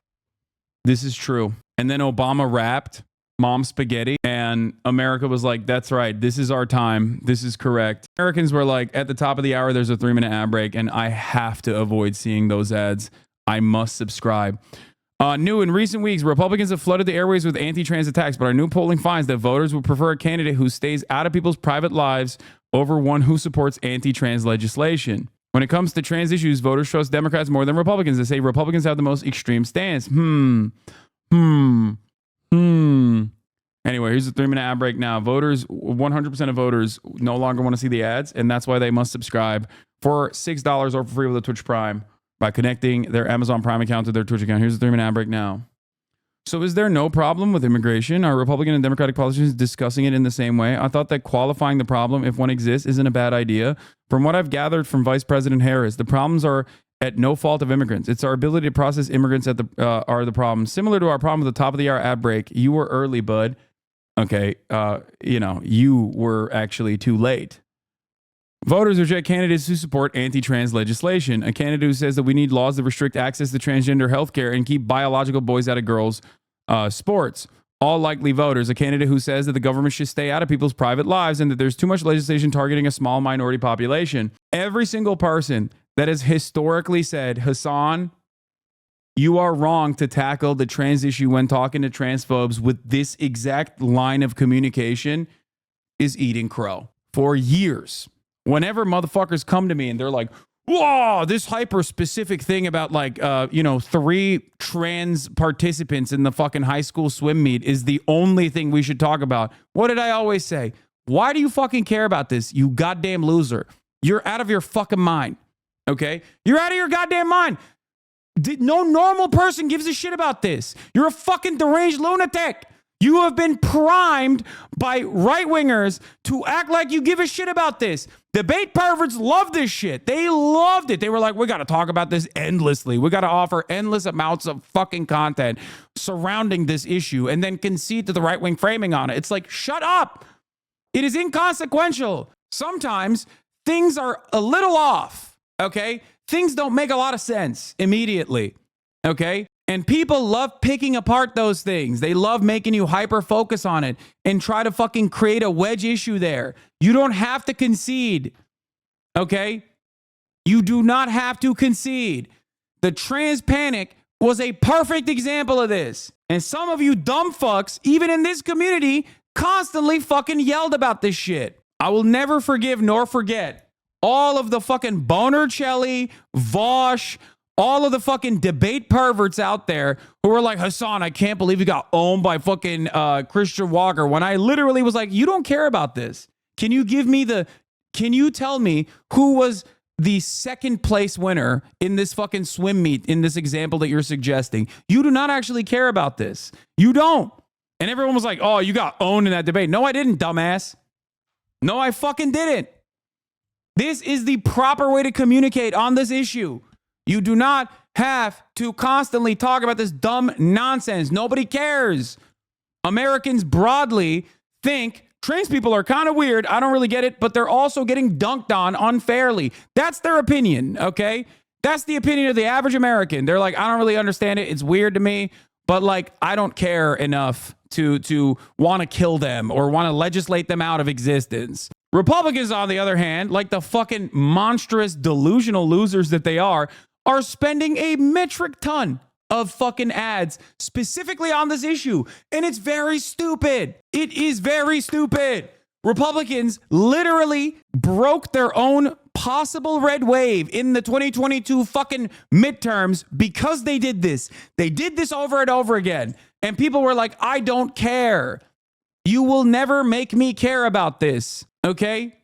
This is true. And then Obama rapped Mom Spaghetti, and America was like, that's right. This is our time. This is correct. Americans were like, at the top of the hour, there's a 3-minute ad break, and I have to avoid seeing those ads. I must subscribe. New in recent weeks, Republicans have flooded the airways with anti-trans attacks, but our new polling finds that voters would prefer a candidate who stays out of people's private lives over one who supports anti-trans legislation. When it comes to trans issues, voters trust Democrats more than Republicans. They say Republicans have the most extreme stance. Anyway, here's a 3-minute ad break now. Voters, 100% of voters no longer want to see the ads, and that's why they must subscribe for $6 or for free with a Twitch Prime by connecting their Amazon Prime account to their Twitch account. Here's a 3-minute ad break now. So is there no problem with immigration? Are Republican and Democratic politicians discussing it in the same way? I thought that qualifying the problem, if one exists, isn't a bad idea. From what I've gathered from Vice President Harris, the problems are at no fault of immigrants. It's our ability to process immigrants are the problem. Similar to our problem at the top of the hour ad break. You were early, bud. Okay, you were actually too late. Voters reject candidates who support anti-trans legislation. A candidate who says that we need laws that restrict access to transgender health care and keep biological boys out of girls' sports. All likely voters. A candidate who says that the government should stay out of people's private lives and that there's too much legislation targeting a small minority population. Every single person that has historically said, Hasan, you are wrong to tackle the trans issue when talking to transphobes with this exact line of communication is eating crow. For years. Whenever motherfuckers come to me and they're like, whoa, this hyper specific thing about 3 trans participants in the fucking high school swim meet is the only thing we should talk about. What did I always say? Why do you fucking care about this, you goddamn loser? You're out of your fucking mind. Okay? You're out of your goddamn mind. No normal person gives a shit about this. You're a fucking deranged lunatic. You have been primed by right-wingers to act like you give a shit about this. Debate perverts love this shit. They loved it. They were like, we got to talk about this endlessly. We got to offer endless amounts of fucking content surrounding this issue and then concede to the right-wing framing on it. It's like, shut up. It is inconsequential. Sometimes things are a little off, okay? Things don't make a lot of sense immediately, okay? And people love picking apart those things. They love making you hyper-focus on it and try to fucking create a wedge issue there. You don't have to concede, okay? You do not have to concede. The trans panic was a perfect example of this. And some of you dumb fucks, even in this community, constantly fucking yelled about this shit. I will never forgive nor forget all of the fucking Bonercelli, Vosh, all of the fucking debate perverts out there who were like, Hasan, I can't believe you got owned by fucking Christian Walker. When I literally was like, you don't care about this. Can you tell me who was the second place winner in this fucking swim meet in this example that you're suggesting? You do not actually care about this. You don't. And everyone was like, oh, you got owned in that debate. No, I didn't, dumbass. No, I fucking didn't. This is the proper way to communicate on this issue. You do not have to constantly talk about this dumb nonsense. Nobody cares. Americans broadly think trans people are kind of weird. I don't really get it, but they're also getting dunked on unfairly. That's their opinion, okay? That's the opinion of the average American. They're like, I don't really understand it. It's weird to me, but like, I don't care enough to want to kill them or want to legislate them out of existence. Republicans, on the other hand, like the fucking monstrous delusional losers that they are spending a metric ton of fucking ads specifically on this issue. And it's very stupid. It is very stupid. Republicans literally broke their own possible red wave in the 2022 fucking midterms because they did this. They did this over and over again. And people were like, I don't care. You will never make me care about this. Okay?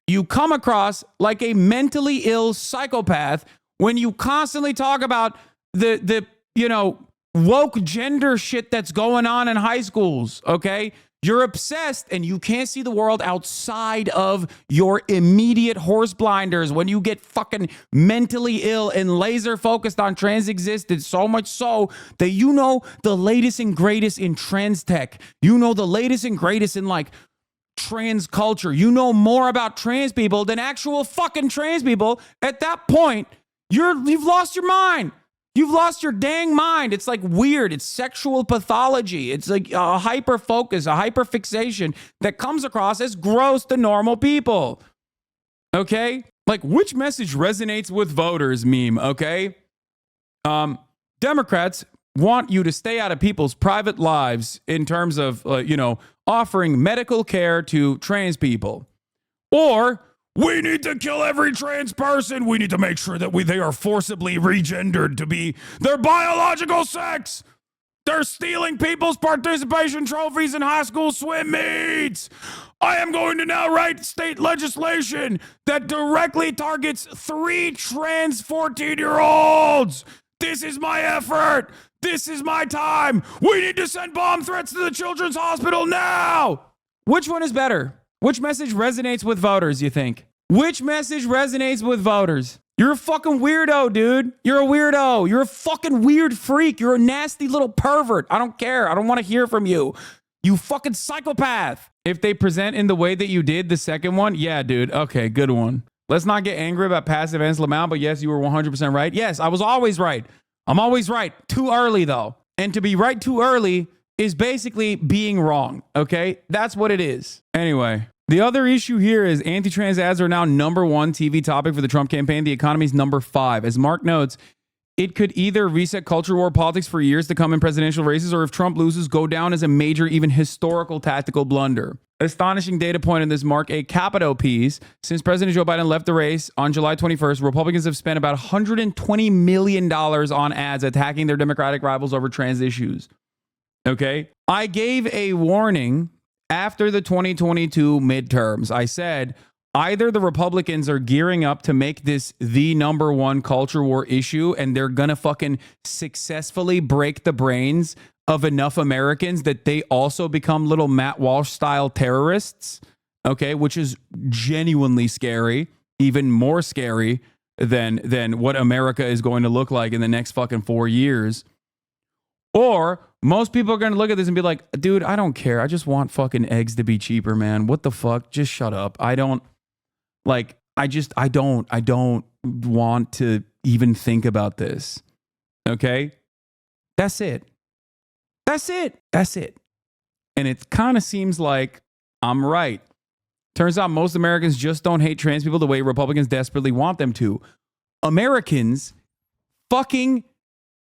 You come across like a mentally ill psychopath when you constantly talk about the woke gender shit that's going on in high schools, okay? You're obsessed and you can't see the world outside of your immediate horse blinders when you get fucking mentally ill and laser focused on trans existence, so much so that you know the latest and greatest in trans tech. You know the latest and greatest in like trans culture. You know more about trans people than actual fucking trans people. At that point, you've lost your mind. You've lost your dang mind. It's like weird. It's sexual pathology. It's like a hyper focus, a hyper fixation that comes across as gross to normal people. Okay? Like, which message resonates with voters meme, okay? Democrats want you to stay out of people's private lives in terms of, offering medical care to trans people. Or, we need to kill every trans person. We need to make sure that they are forcibly regendered to be their biological sex. They're stealing people's participation trophies in high school swim meets. I am going to now write state legislation that directly targets 3 trans 14-year-olds. This is my effort. This is my time. We need to send bomb threats to the children's hospital now. Which one is better? Which message resonates with voters, you think? Which message resonates with voters? You're a fucking weirdo, dude. You're a weirdo. You're a fucking weird freak. You're a nasty little pervert. I don't care. I don't want to hear from you. You fucking psychopath. If they present in the way that you did the second one, yeah, dude. Okay, good one. Let's not get angry about past events, Lamau, but yes, you were 100% right. Yes, I was always right. I'm always right. Too early, though. And to be right too early is basically being wrong, okay? That's what it is. Anyway, the other issue here is anti-trans ads are now #1 TV topic for the Trump campaign. The economy's #5. As Mark notes, it could either reset culture war politics for years to come in presidential races, or if Trump loses, go down as a major, even historical tactical blunder. Astonishing data point in this Mark A. Capito piece. Since President Joe Biden left the race on July 21st, Republicans have spent about $120 million on ads attacking their Democratic rivals over trans issues. Okay? I gave a warning after the 2022 midterms. I said, either the Republicans are gearing up to make this the #1 culture war issue, and they're gonna fucking successfully break the brains of enough Americans that they also become little Matt Walsh style terrorists, okay, which is genuinely scary, even more scary than what America is going to look like in the next fucking 4 years. Or most people are going to look at this and be like, dude, I don't care. I just want fucking eggs to be cheaper, man. What the fuck? Just shut up. I don't want to even think about this. Okay? That's it. That's it. That's it. And it kind of seems like I'm right. Turns out most Americans just don't hate trans people the way Republicans desperately want them to. Americans fucking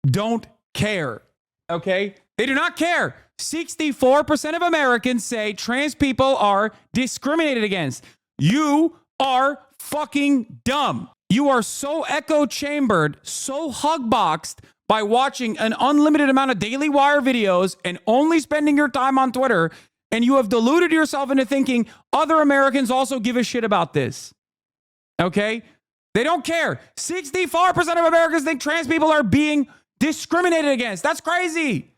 don't care. Okay? They do not care. 64% of Americans say trans people are discriminated against. You are fucking dumb. You are so echo chambered, so hug boxed by watching an unlimited amount of Daily Wire videos and only spending your time on Twitter, and you have deluded yourself into thinking other Americans also give a shit about this. Okay? They don't care. 64% of Americans think trans people are being discriminated against. That's crazy.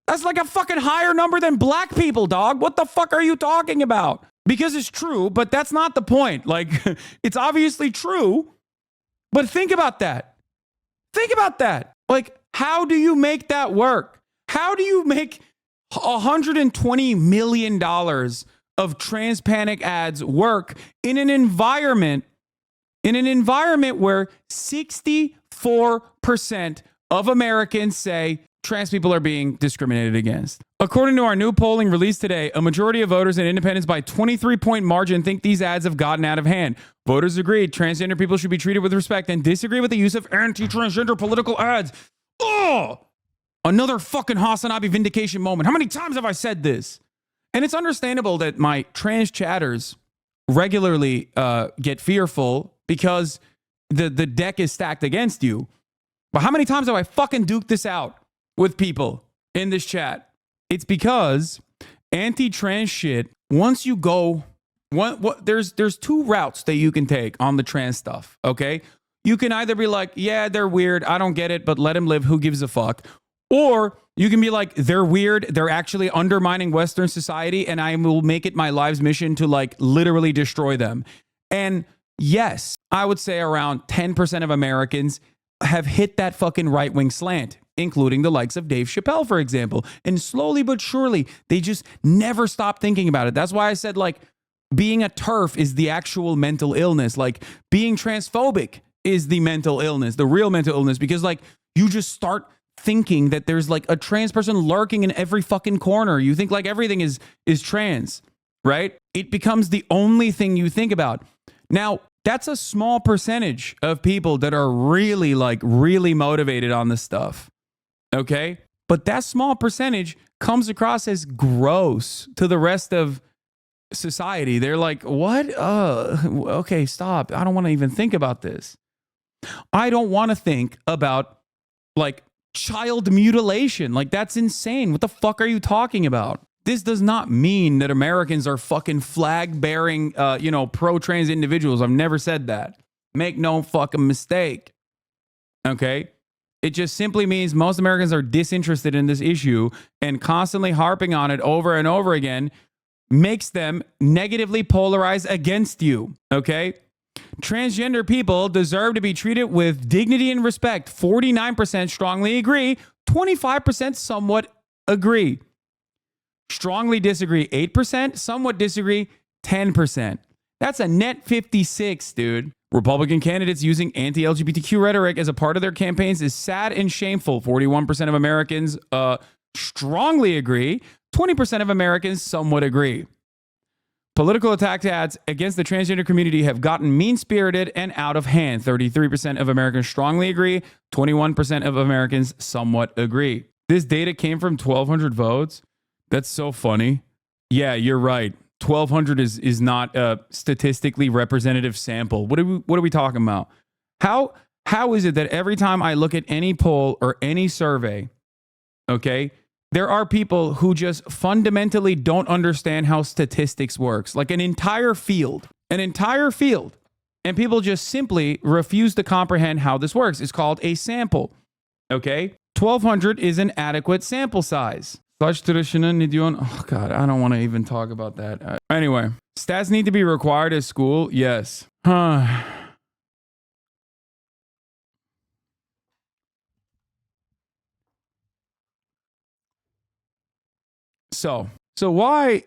That's like a fucking higher number than black people, dog. What the fuck are you talking about? Because it's true, but that's not the point. Like, it's obviously true, but think about that. Think about that. Like, how do you make that work? How do you make $120 million of trans panic ads work in an environment where 64% of Americans say trans people are being discriminated against? According to our new polling released today, a majority of voters and independents by 23-point margin think these ads have gotten out of hand. Voters agreed transgender people should be treated with respect and disagree with the use of anti-transgender political ads. Oh, another fucking HasanAbi vindication moment. How many times have I said this? And it's understandable that my trans chatters regularly get fearful because the deck is stacked against you. But how many times have I fucking duked this out with people in this chat? It's because anti-trans shit, once you go, there's 2 routes that you can take on the trans stuff, okay? You can either be like, yeah, they're weird, I don't get it, but let them live, who gives a fuck? Or you can be like, they're weird, they're actually undermining Western society, and I will make it my life's mission to like literally destroy them. And yes, I would say around 10% of Americans have hit that fucking right-wing slant, including the likes of Dave Chappelle, for example. And slowly but surely, they just never stop thinking about it. That's why I said, like, being a TERF is the actual mental illness. Like being transphobic is the mental illness, the real mental illness, because like you just start thinking that there's like a trans person lurking in every fucking corner. You think like everything is trans, right? It becomes the only thing you think about. Now, that's a small percentage of people that are really motivated on this stuff. Okay? But that small percentage comes across as gross to the rest of society. They're like, what? Okay, stop. I don't want to even think about this. I don't want to think about like child mutilation. Like, that's insane. What the fuck are you talking about? This does not mean that Americans are fucking flag-bearing, pro-trans individuals. I've never said that. Make no fucking mistake. Okay? It just simply means most Americans are disinterested in this issue, and constantly harping on it over and over again makes them negatively polarized against you. Okay? Transgender people deserve to be treated with dignity and respect. 49% strongly agree. 25% somewhat agree. Strongly disagree, 8%. Somewhat disagree, 10%. That's a net 56, dude. Republican candidates using anti-LGBTQ rhetoric as a part of their campaigns is sad and shameful. 41% of Americans strongly agree. 20% of Americans somewhat agree. Political attack ads against the transgender community have gotten mean-spirited and out of hand. 33% of Americans strongly agree. 21% of Americans somewhat agree. This data came from 1,200 votes. That's so funny. Yeah, you're right. 1,200 is not a statistically representative sample. What are we talking about? How is it that every time I look at any poll or any survey, okay, there are people who just fundamentally don't understand how statistics works, like an entire field, and people just simply refuse to comprehend how this works. It's called a sample, okay? 1,200 is an adequate sample size. Oh God, I don't want to even talk about that. Anyway, stats need to be required at school. Yes. So why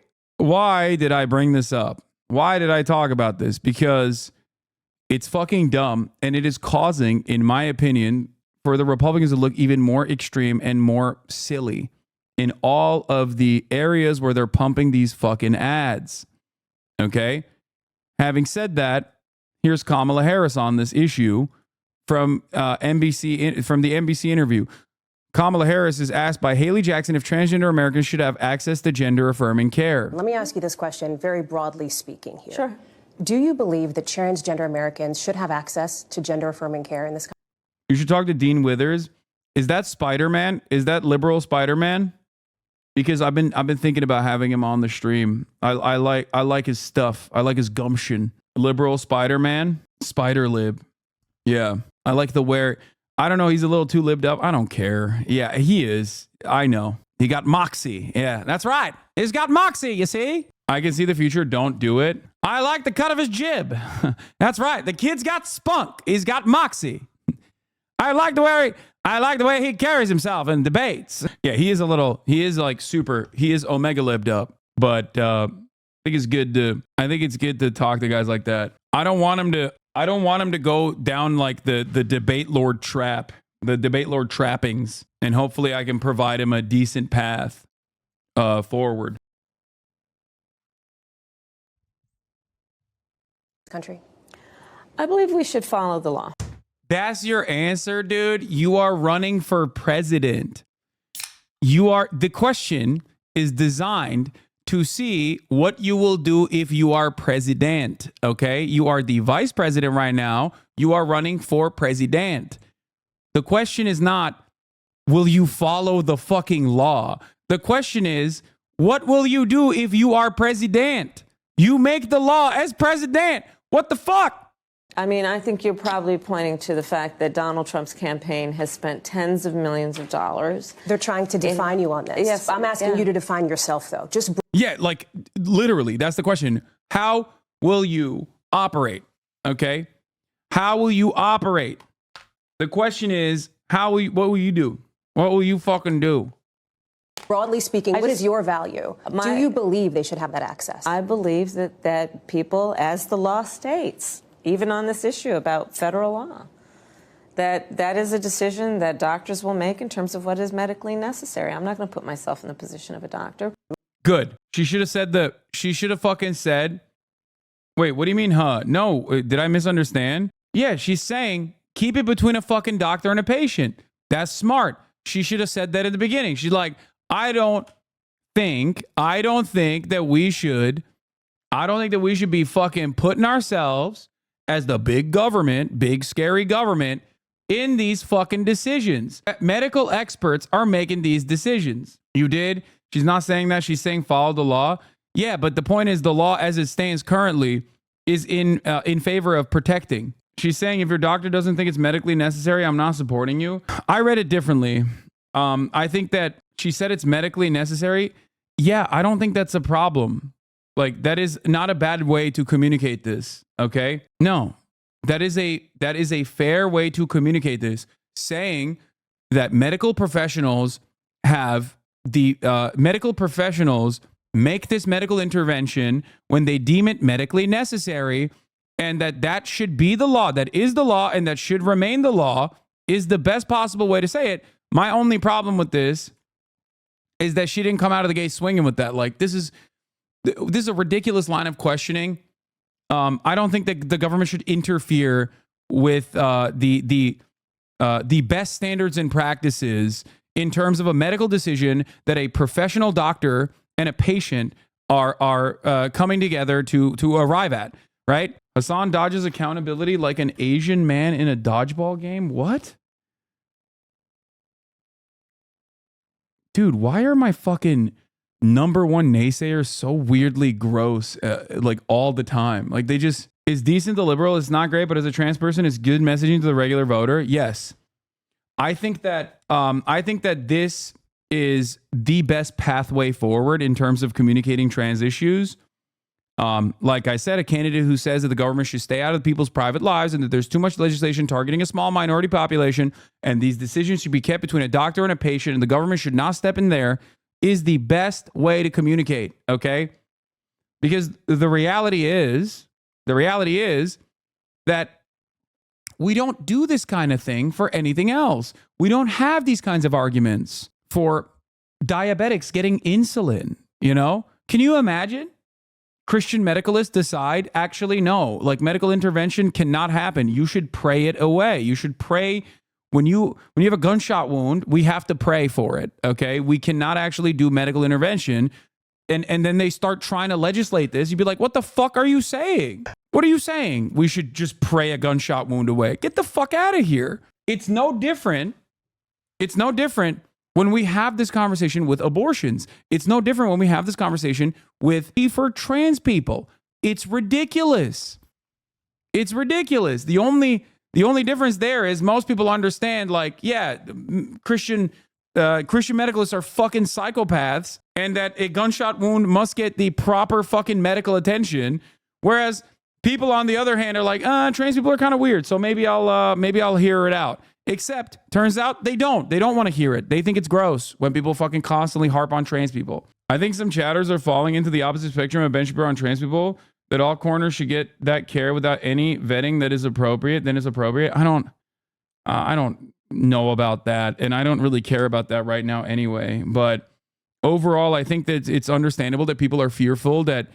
did I bring this up? Why did I talk about this? Because it's fucking dumb, and it is causing, in my opinion, for the Republicans to look even more extreme and more silly in all of the areas where they're pumping these fucking ads. Okay? Having said that, here's Kamala Harris on this issue from the NBC interview. Kamala Harris is asked by Haley Jackson if transgender Americans should have access to gender-affirming care.
Let me ask you this question, very broadly speaking here.
Sure.
Do you believe that transgender Americans should have access to gender-affirming care in this country?
You should talk to Dean Withers. Is that Spider-Man? Is that liberal Spider-Man? Because I've been thinking about having him on the stream. I like his stuff. I like his gumption. Liberal Spider-Man, Spider Lib. Yeah, I like the wear. I don't know. He's a little too libbed up. I don't care. Yeah, he is. I know. He got moxie. Yeah, that's right. He's got moxie. You see? I can see the future. Don't do it. I like the cut of his jib. That's right. The kid's got spunk. He's got moxie. I like the way he carries himself in debates. Yeah, he is omega libbed up, but I think it's good to talk to guys like that. I don't want him to go down like the debate lord trap, the debate lord trappings, and hopefully I can provide him a decent path forward.
Country.
I believe we should follow the law.
That's your answer, dude. You are running for president. The question is designed to see what you will do if you are president. Okay. You are the vice president right now. You are running for president. The question is not, will you follow the fucking law? The question is, what will you do if you are president? You make the law as president. What the fuck?
I mean, I think you're probably pointing to the fact that Donald Trump's campaign has spent tens of millions of dollars.
They're trying to define you on this.
Yes,
I'm asking you to define yourself, though. Just
yeah, like literally, that's the question. How will you operate? Okay, how will you operate? The question is, what will you do? What will you fucking do?
Broadly speaking, what is your value? Do you believe they should have that access?
I believe that people, as the law states, even on this issue about federal law, that is a decision that doctors will make in terms of what is medically necessary. I'm not going to put myself in the position of a doctor.
Good. She should have said she should have fucking said, wait, what do you mean, huh? No, did I misunderstand? Yeah, she's saying, keep it between a fucking doctor and a patient. That's smart. She should have said that at the beginning. She's like, I don't think that we should be fucking putting ourselves as the big government, big scary government in these fucking decisions. Medical experts are making these decisions. You did? She's not saying that. She's saying follow the law. Yeah, but the point is the law as it stands currently is in favor of protecting. She's saying if your doctor doesn't think it's medically necessary, I'm not supporting you. I read it differently. I think that she said it's medically necessary. Yeah, I don't think that's a problem. Like, that is not a bad way to communicate this, okay? No, that is a fair way to communicate this, saying that medical professionals make this medical intervention when they deem it medically necessary, and that should be the law. That is the law, and that should remain the law, is the best possible way to say it. My only problem with this is that she didn't come out of the gate swinging with that. Like, this is a ridiculous line of questioning. I don't think that the government should interfere with the best standards and practices in terms of a medical decision that a professional doctor and a patient are coming together to arrive at, right? Hasan dodges accountability like an Asian man in a dodgeball game. What? Dude, why are my fucking number one naysayers so weirdly gross, like all the time? Like, they just, is decent to liberal, it's not great, but as a trans person, it's good messaging to the regular voter. Yes. I think that this is the best pathway forward in terms of communicating trans issues. Like I said, a candidate who says that the government should stay out of people's private lives and that there's too much legislation targeting a small minority population and these decisions should be kept between a doctor and a patient and the government should not step in there is the best way to communicate, okay? Because the reality is that we don't do this kind of thing for anything else. We don't have these kinds of arguments for diabetics getting insulin, you know? Can you imagine? Christian medicalists decide, actually, no, like medical intervention cannot happen. You should pray it away. You should pray when you have a gunshot wound, we have to pray for it. Okay. We cannot actually do medical intervention. And then they start trying to legislate this. You'd be like, what the fuck are you saying? What are you saying? We should just pray a gunshot wound away. Get the fuck out of here. It's no different. It's no different when we have this conversation with abortions. It's no different when we have this conversation with for trans people. It's ridiculous. It's ridiculous. The only difference there is most people understand, like, yeah, Christian medicalists are fucking psychopaths and that a gunshot wound must get the proper fucking medical attention. Whereas people on the other hand are like, trans people are kind of weird. So maybe I'll hear it out. Except, turns out they don't. They don't want to hear it. They think it's gross when people fucking constantly harp on trans people. I think some chatters are falling into the opposite spectrum of Ben Shapiro on trans people, that all corners should get that care without any vetting that is appropriate, then is appropriate. I don't know about that, and I don't really care about that right now anyway. But overall, I think that it's understandable that people are fearful that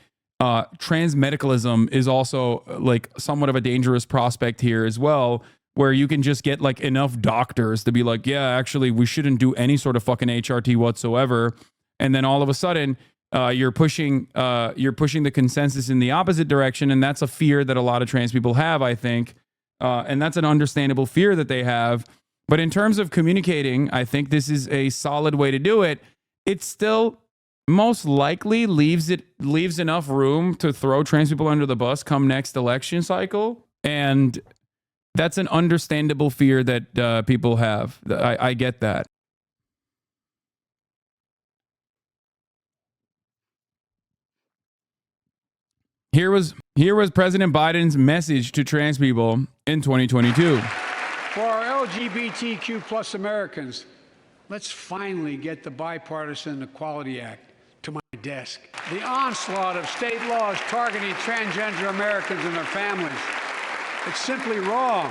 trans medicalism is also like somewhat of a dangerous prospect here as well, where you can just get like enough doctors to be like, yeah, actually, we shouldn't do any sort of fucking HRT whatsoever. And then all of a sudden, you're pushing the consensus in the opposite direction. And that's a fear that a lot of trans people have, I think. And that's an understandable fear that they have. But in terms of communicating, I think this is a solid way to do it. It still most likely leaves enough room to throw trans people under the bus come next election cycle. And that's an understandable fear that people have. I get that. Here was President Biden's message to trans people in 2022.
For our LGBTQ plus Americans, let's finally get the Bipartisan Equality Act to my desk. The onslaught of state laws targeting transgender Americans and their families. It's simply wrong.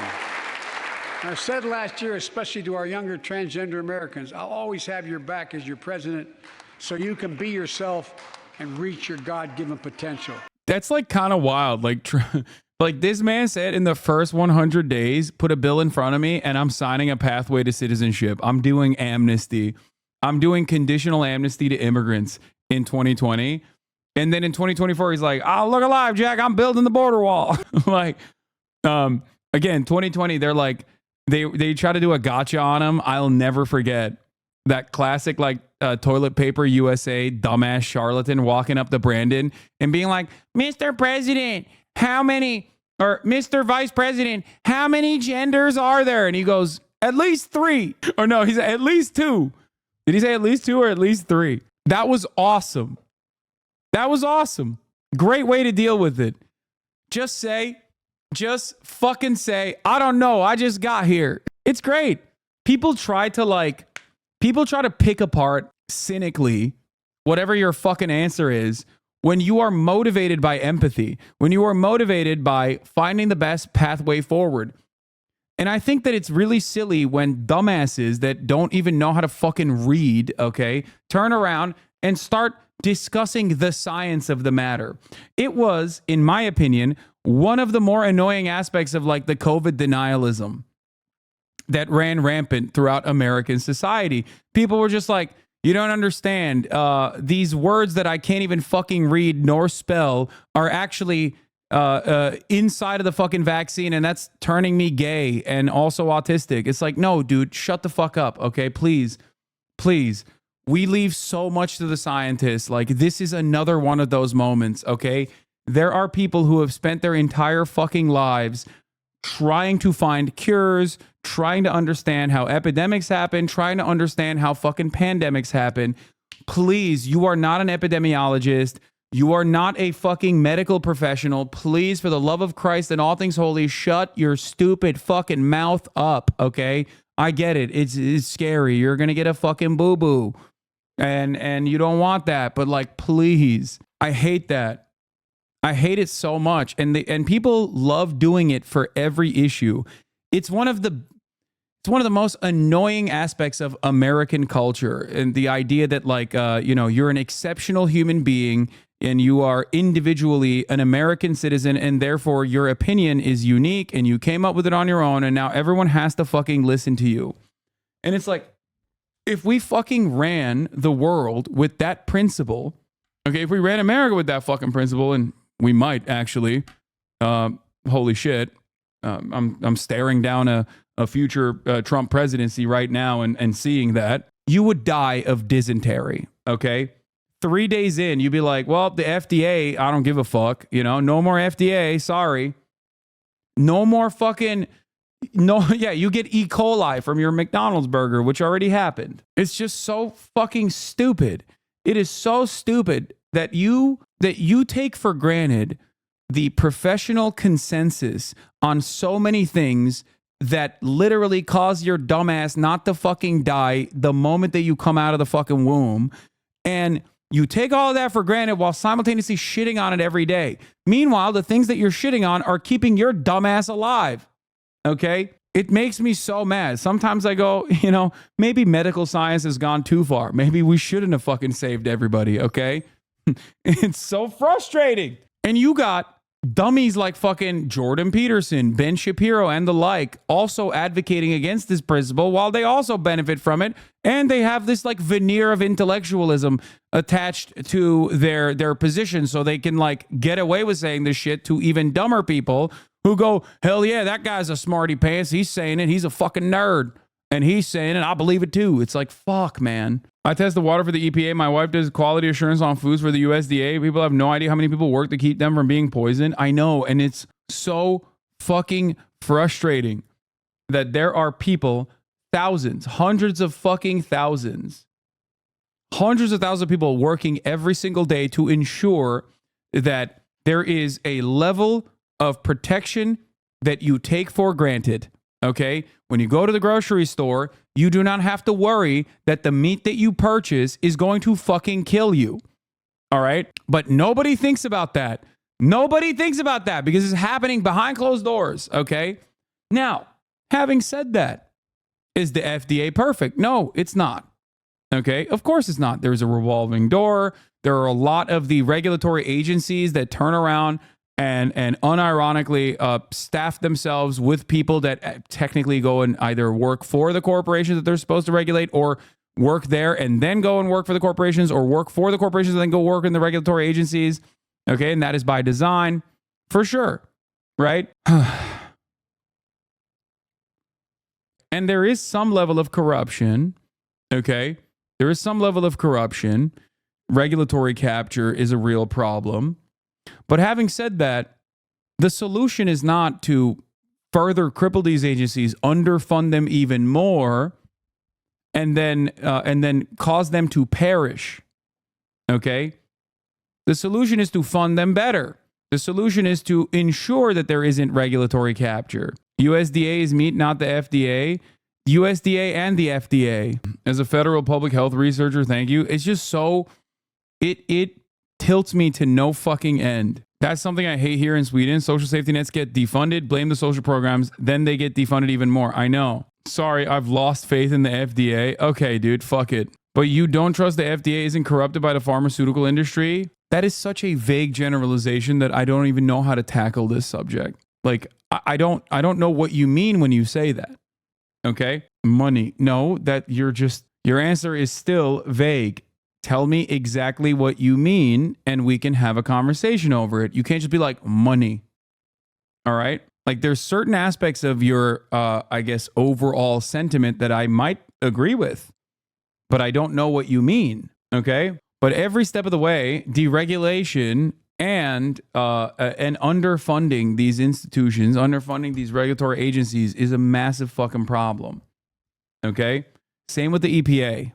And I said last year, especially to our younger transgender Americans, I'll always have your back as your president so you can be yourself and reach your God-given potential.
That's like kind of wild. Like this man said in the first 100 days, put a bill in front of me and I'm signing a pathway to citizenship. I'm doing amnesty. I'm doing conditional amnesty to immigrants in 2020. And then in 2024, he's like, oh, look alive, Jack. I'm building the border wall. Like, again, 2020, they're like, they try to do a gotcha on him. I'll never forget that classic, like, toilet paper USA dumbass charlatan walking up to Brandon and being like, Mr. President, how many, or Mr. Vice President, how many genders are there? And he goes, at least 3. Or no, he said at least 2. Did he say at least 2 or at least 3? That was awesome. That was awesome. Great way to deal with it. Just fucking say, I don't know. I just got here. It's great. People try to pick apart cynically whatever your fucking answer is when you are motivated by empathy, when you are motivated by finding the best pathway forward. And I think that it's really silly when dumbasses that don't even know how to fucking read, okay, turn around and start discussing the science of the matter. It was, in my opinion, one of the more annoying aspects of like the COVID denialism that ran rampant throughout American society. People were just like, you don't understand. These words that I can't even fucking read nor spell are actually inside of the fucking vaccine, and that's turning me gay and also autistic. It's like, no, dude, shut the fuck up, okay? Please. We leave so much to the scientists. Like, this is another one of those moments, okay? There are people who have spent their entire fucking lives trying to find cures, trying to understand how epidemics happen, trying to understand how fucking pandemics happen. Please, you are not an epidemiologist. You are not a fucking medical professional. Please, for the love of Christ and all things holy, shut your stupid fucking mouth up, okay? I get it. It's scary. You're going to get a fucking boo-boo. And you don't want that. But like, please, I hate that. I hate it so much. And people love doing it for every issue. It's one of the most annoying aspects of American culture, and the idea that like you're an exceptional human being and you are individually an American citizen, and therefore your opinion is unique and you came up with it on your own, and now everyone has to fucking listen to you. And it's like, if we fucking ran the world with that principle, okay, if we ran America with that fucking principle, and we might actually, holy shit, I'm staring down a future Trump presidency right now and seeing that, you would die of dysentery, okay? 3 days in, you'd be like, well, the FDA, I don't give a fuck, no more FDA, sorry. No more fucking, you get E. coli from your McDonald's burger, which already happened. It's just so fucking stupid. It is so stupid that you take for granted the professional consensus on so many things that literally cause your dumbass not to fucking die the moment that you come out of the fucking womb. And you take all of that for granted while simultaneously shitting on it every day. Meanwhile, the things that you're shitting on are keeping your dumbass alive. Okay? It makes me so mad. Sometimes I go, maybe medical science has gone too far. Maybe we shouldn't have fucking saved everybody, okay? It's so frustrating. And you got dummies like fucking Jordan Peterson, Ben Shapiro, and the like also advocating against this principle while they also benefit from it. And they have this like veneer of intellectualism attached to their position, so they can like get away with saying this shit to even dumber people who go, hell yeah, that guy's a smarty pants. He's saying it. He's a fucking nerd. And he's saying it. I believe it too. It's like, fuck, man. I test the water for the EPA. My wife does quality assurance on foods for the USDA. People have no idea how many people work to keep them from being poisoned. I know. And it's so fucking frustrating that there are people, thousands, hundreds of fucking thousands, hundreds of thousands of people working every single day to ensure that there is a level of protection that you take for granted. Okay. When you go to the grocery store, you do not have to worry that the meat that you purchase is going to fucking kill you. All right. But nobody thinks about that. Nobody thinks about that because it's happening behind closed doors. Okay. Now, having said that, is the FDA perfect? No, it's not. Okay. Of course it's not. There's a revolving door. There are a lot of the regulatory agencies that turn around and unironically staff themselves with people that technically go and either work for the corporations that they're supposed to regulate or work there and then go and work for the corporations or work for the corporations and then go work in the regulatory agencies. Okay. And that is by design for sure. Right. And there is some level of corruption. Okay. There is some level of corruption. Regulatory capture is a real problem. But having said that, the solution is not to further cripple these agencies, underfund them even more, and then cause them to perish. Okay? The solution is to fund them better. The solution is to ensure that there isn't regulatory capture. USDA is meat, not the FDA. USDA and the FDA. As a federal public health researcher, thank you. It's just so, it tilts me to no fucking end. That's something I hate here in Sweden. Social safety nets get defunded, blame the social programs, then they get defunded even more. I know. Sorry, I've lost faith in the FDA. Okay, dude, fuck it. But you don't trust the FDA isn't corrupted by the pharmaceutical industry? That is such a vague generalization that I don't even know how to tackle this subject. Like, I don't know what you mean when you say that. Okay? Money. No, that your answer is still vague. Tell me exactly what you mean and we can have a conversation over it. You can't just be like, money. All right? Like, there's certain aspects of your, I guess, overall sentiment that I might agree with, but I don't know what you mean. Okay? But every step of the way, deregulation and underfunding these institutions, underfunding these regulatory agencies is a massive fucking problem. Okay? Same with the EPA.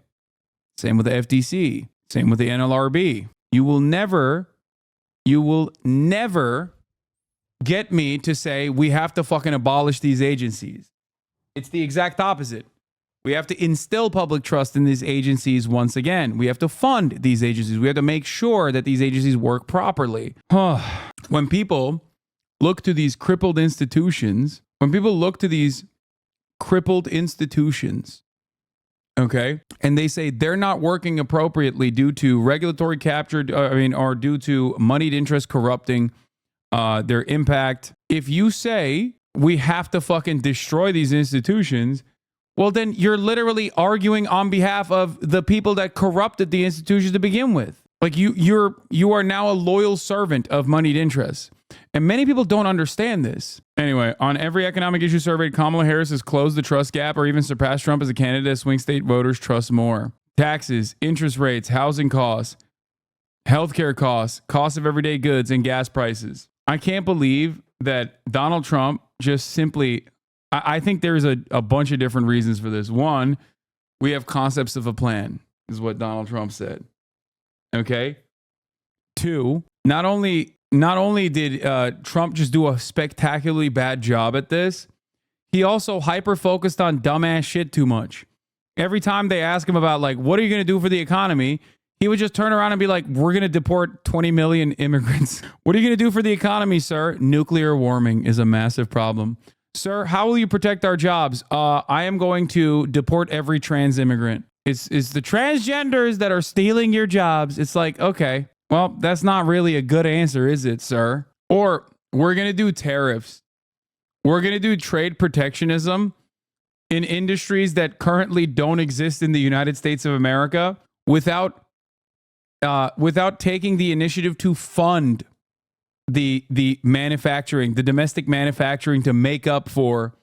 Same with the FTC. Same with the NLRB. You will never get me to say we have to fucking abolish these agencies. It's the exact opposite. We have to instill public trust in these agencies once again. We have to fund these agencies. We have to make sure that these agencies work properly. When people look to these crippled institutions, okay, and they say they're not working appropriately due to regulatory capture, or due to moneyed interest corrupting their impact. If you say we have to fucking destroy these institutions, well, then you're literally arguing on behalf of the people that corrupted the institutions to begin with. Like you are now a loyal servant of moneyed interests. And many people don't understand this. Anyway, on every economic issue surveyed, Kamala Harris has closed the trust gap or even surpassed Trump as a candidate as swing state voters trust more. Taxes, interest rates, housing costs, healthcare costs, cost of everyday goods, and gas prices. I can't believe that Donald Trump just simply... I think there's a bunch of different reasons for this. One, we have concepts of a plan, is what Donald Trump said. Okay? Two, not only did Trump just do a spectacularly bad job at this, he also hyper-focused on dumbass shit too much. Every time they ask him about, like, what are you going to do for the economy? He would just turn around and be like, we're going to deport 20 million immigrants. What are you going to do for the economy, sir? Nuclear warming is a massive problem. Sir, how will you protect our jobs? I am going to deport every trans immigrant. It's the transgenders that are stealing your jobs. It's like, okay, well, that's not really a good answer, is it, sir? Or we're going to do tariffs. We're going to do trade protectionism in industries that currently don't exist in the United States of America without taking the initiative to fund the manufacturing, the domestic manufacturing to make up for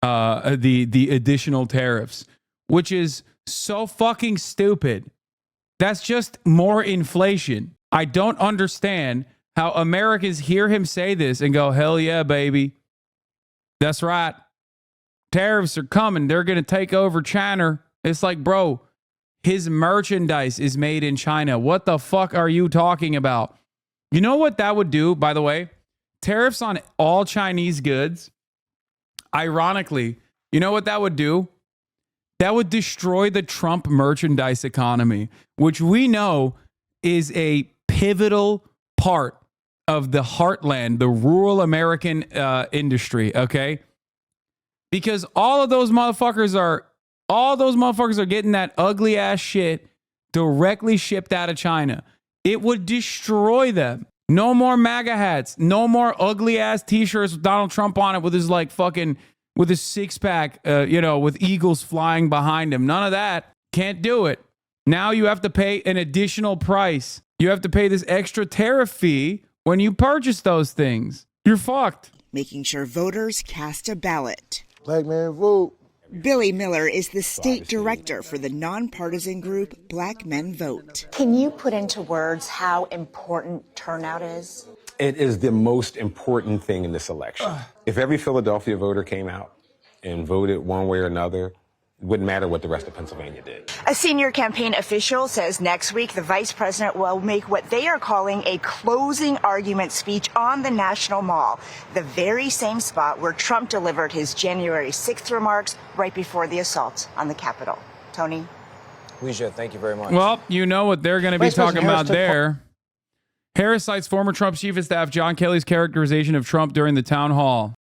the additional tariffs, which is so fucking stupid. That's just more inflation. I don't understand how Americans hear him say this and go, hell yeah, baby. That's right. Tariffs are coming. They're going to take over China. It's like, bro, his merchandise is made in China. What the fuck are you talking about? You know what that would do, by the way? Tariffs on all Chinese goods. ironically, you know what that would do? That would destroy the Trump merchandise economy, which we know is a pivotal part of the heartland, the rural American industry, okay? Because all those motherfuckers are getting that ugly ass shit directly shipped out of China. It would destroy them. No more MAGA hats. No more ugly ass t-shirts with Donald Trump on it with his like fucking, with his six pack, with eagles flying behind him. None of that. Can't do it. Now you have to pay an additional price. You have to pay this extra tariff fee when you purchase those things. You're fucked.
Making sure voters cast a ballot.
Black man vote.
Billy Miller is the state director for the nonpartisan group Black Men Vote.
Can you put into words how important turnout is?
It is the most important thing in this election. If every Philadelphia voter came out and voted one way or another, it wouldn't matter what the rest of Pennsylvania did.
A senior campaign official says next week the vice president will make what they are calling a closing argument speech on the National Mall, the very same spot where Trump delivered his January 6th remarks right before the assault on the Capitol. Tony?
Leisha, thank you very much.
Well, you know what they're going to be
Vice
talking
President
about
Harris
there. Harris cites former Trump chief of staff John Kelly's characterization of Trump during the town hall.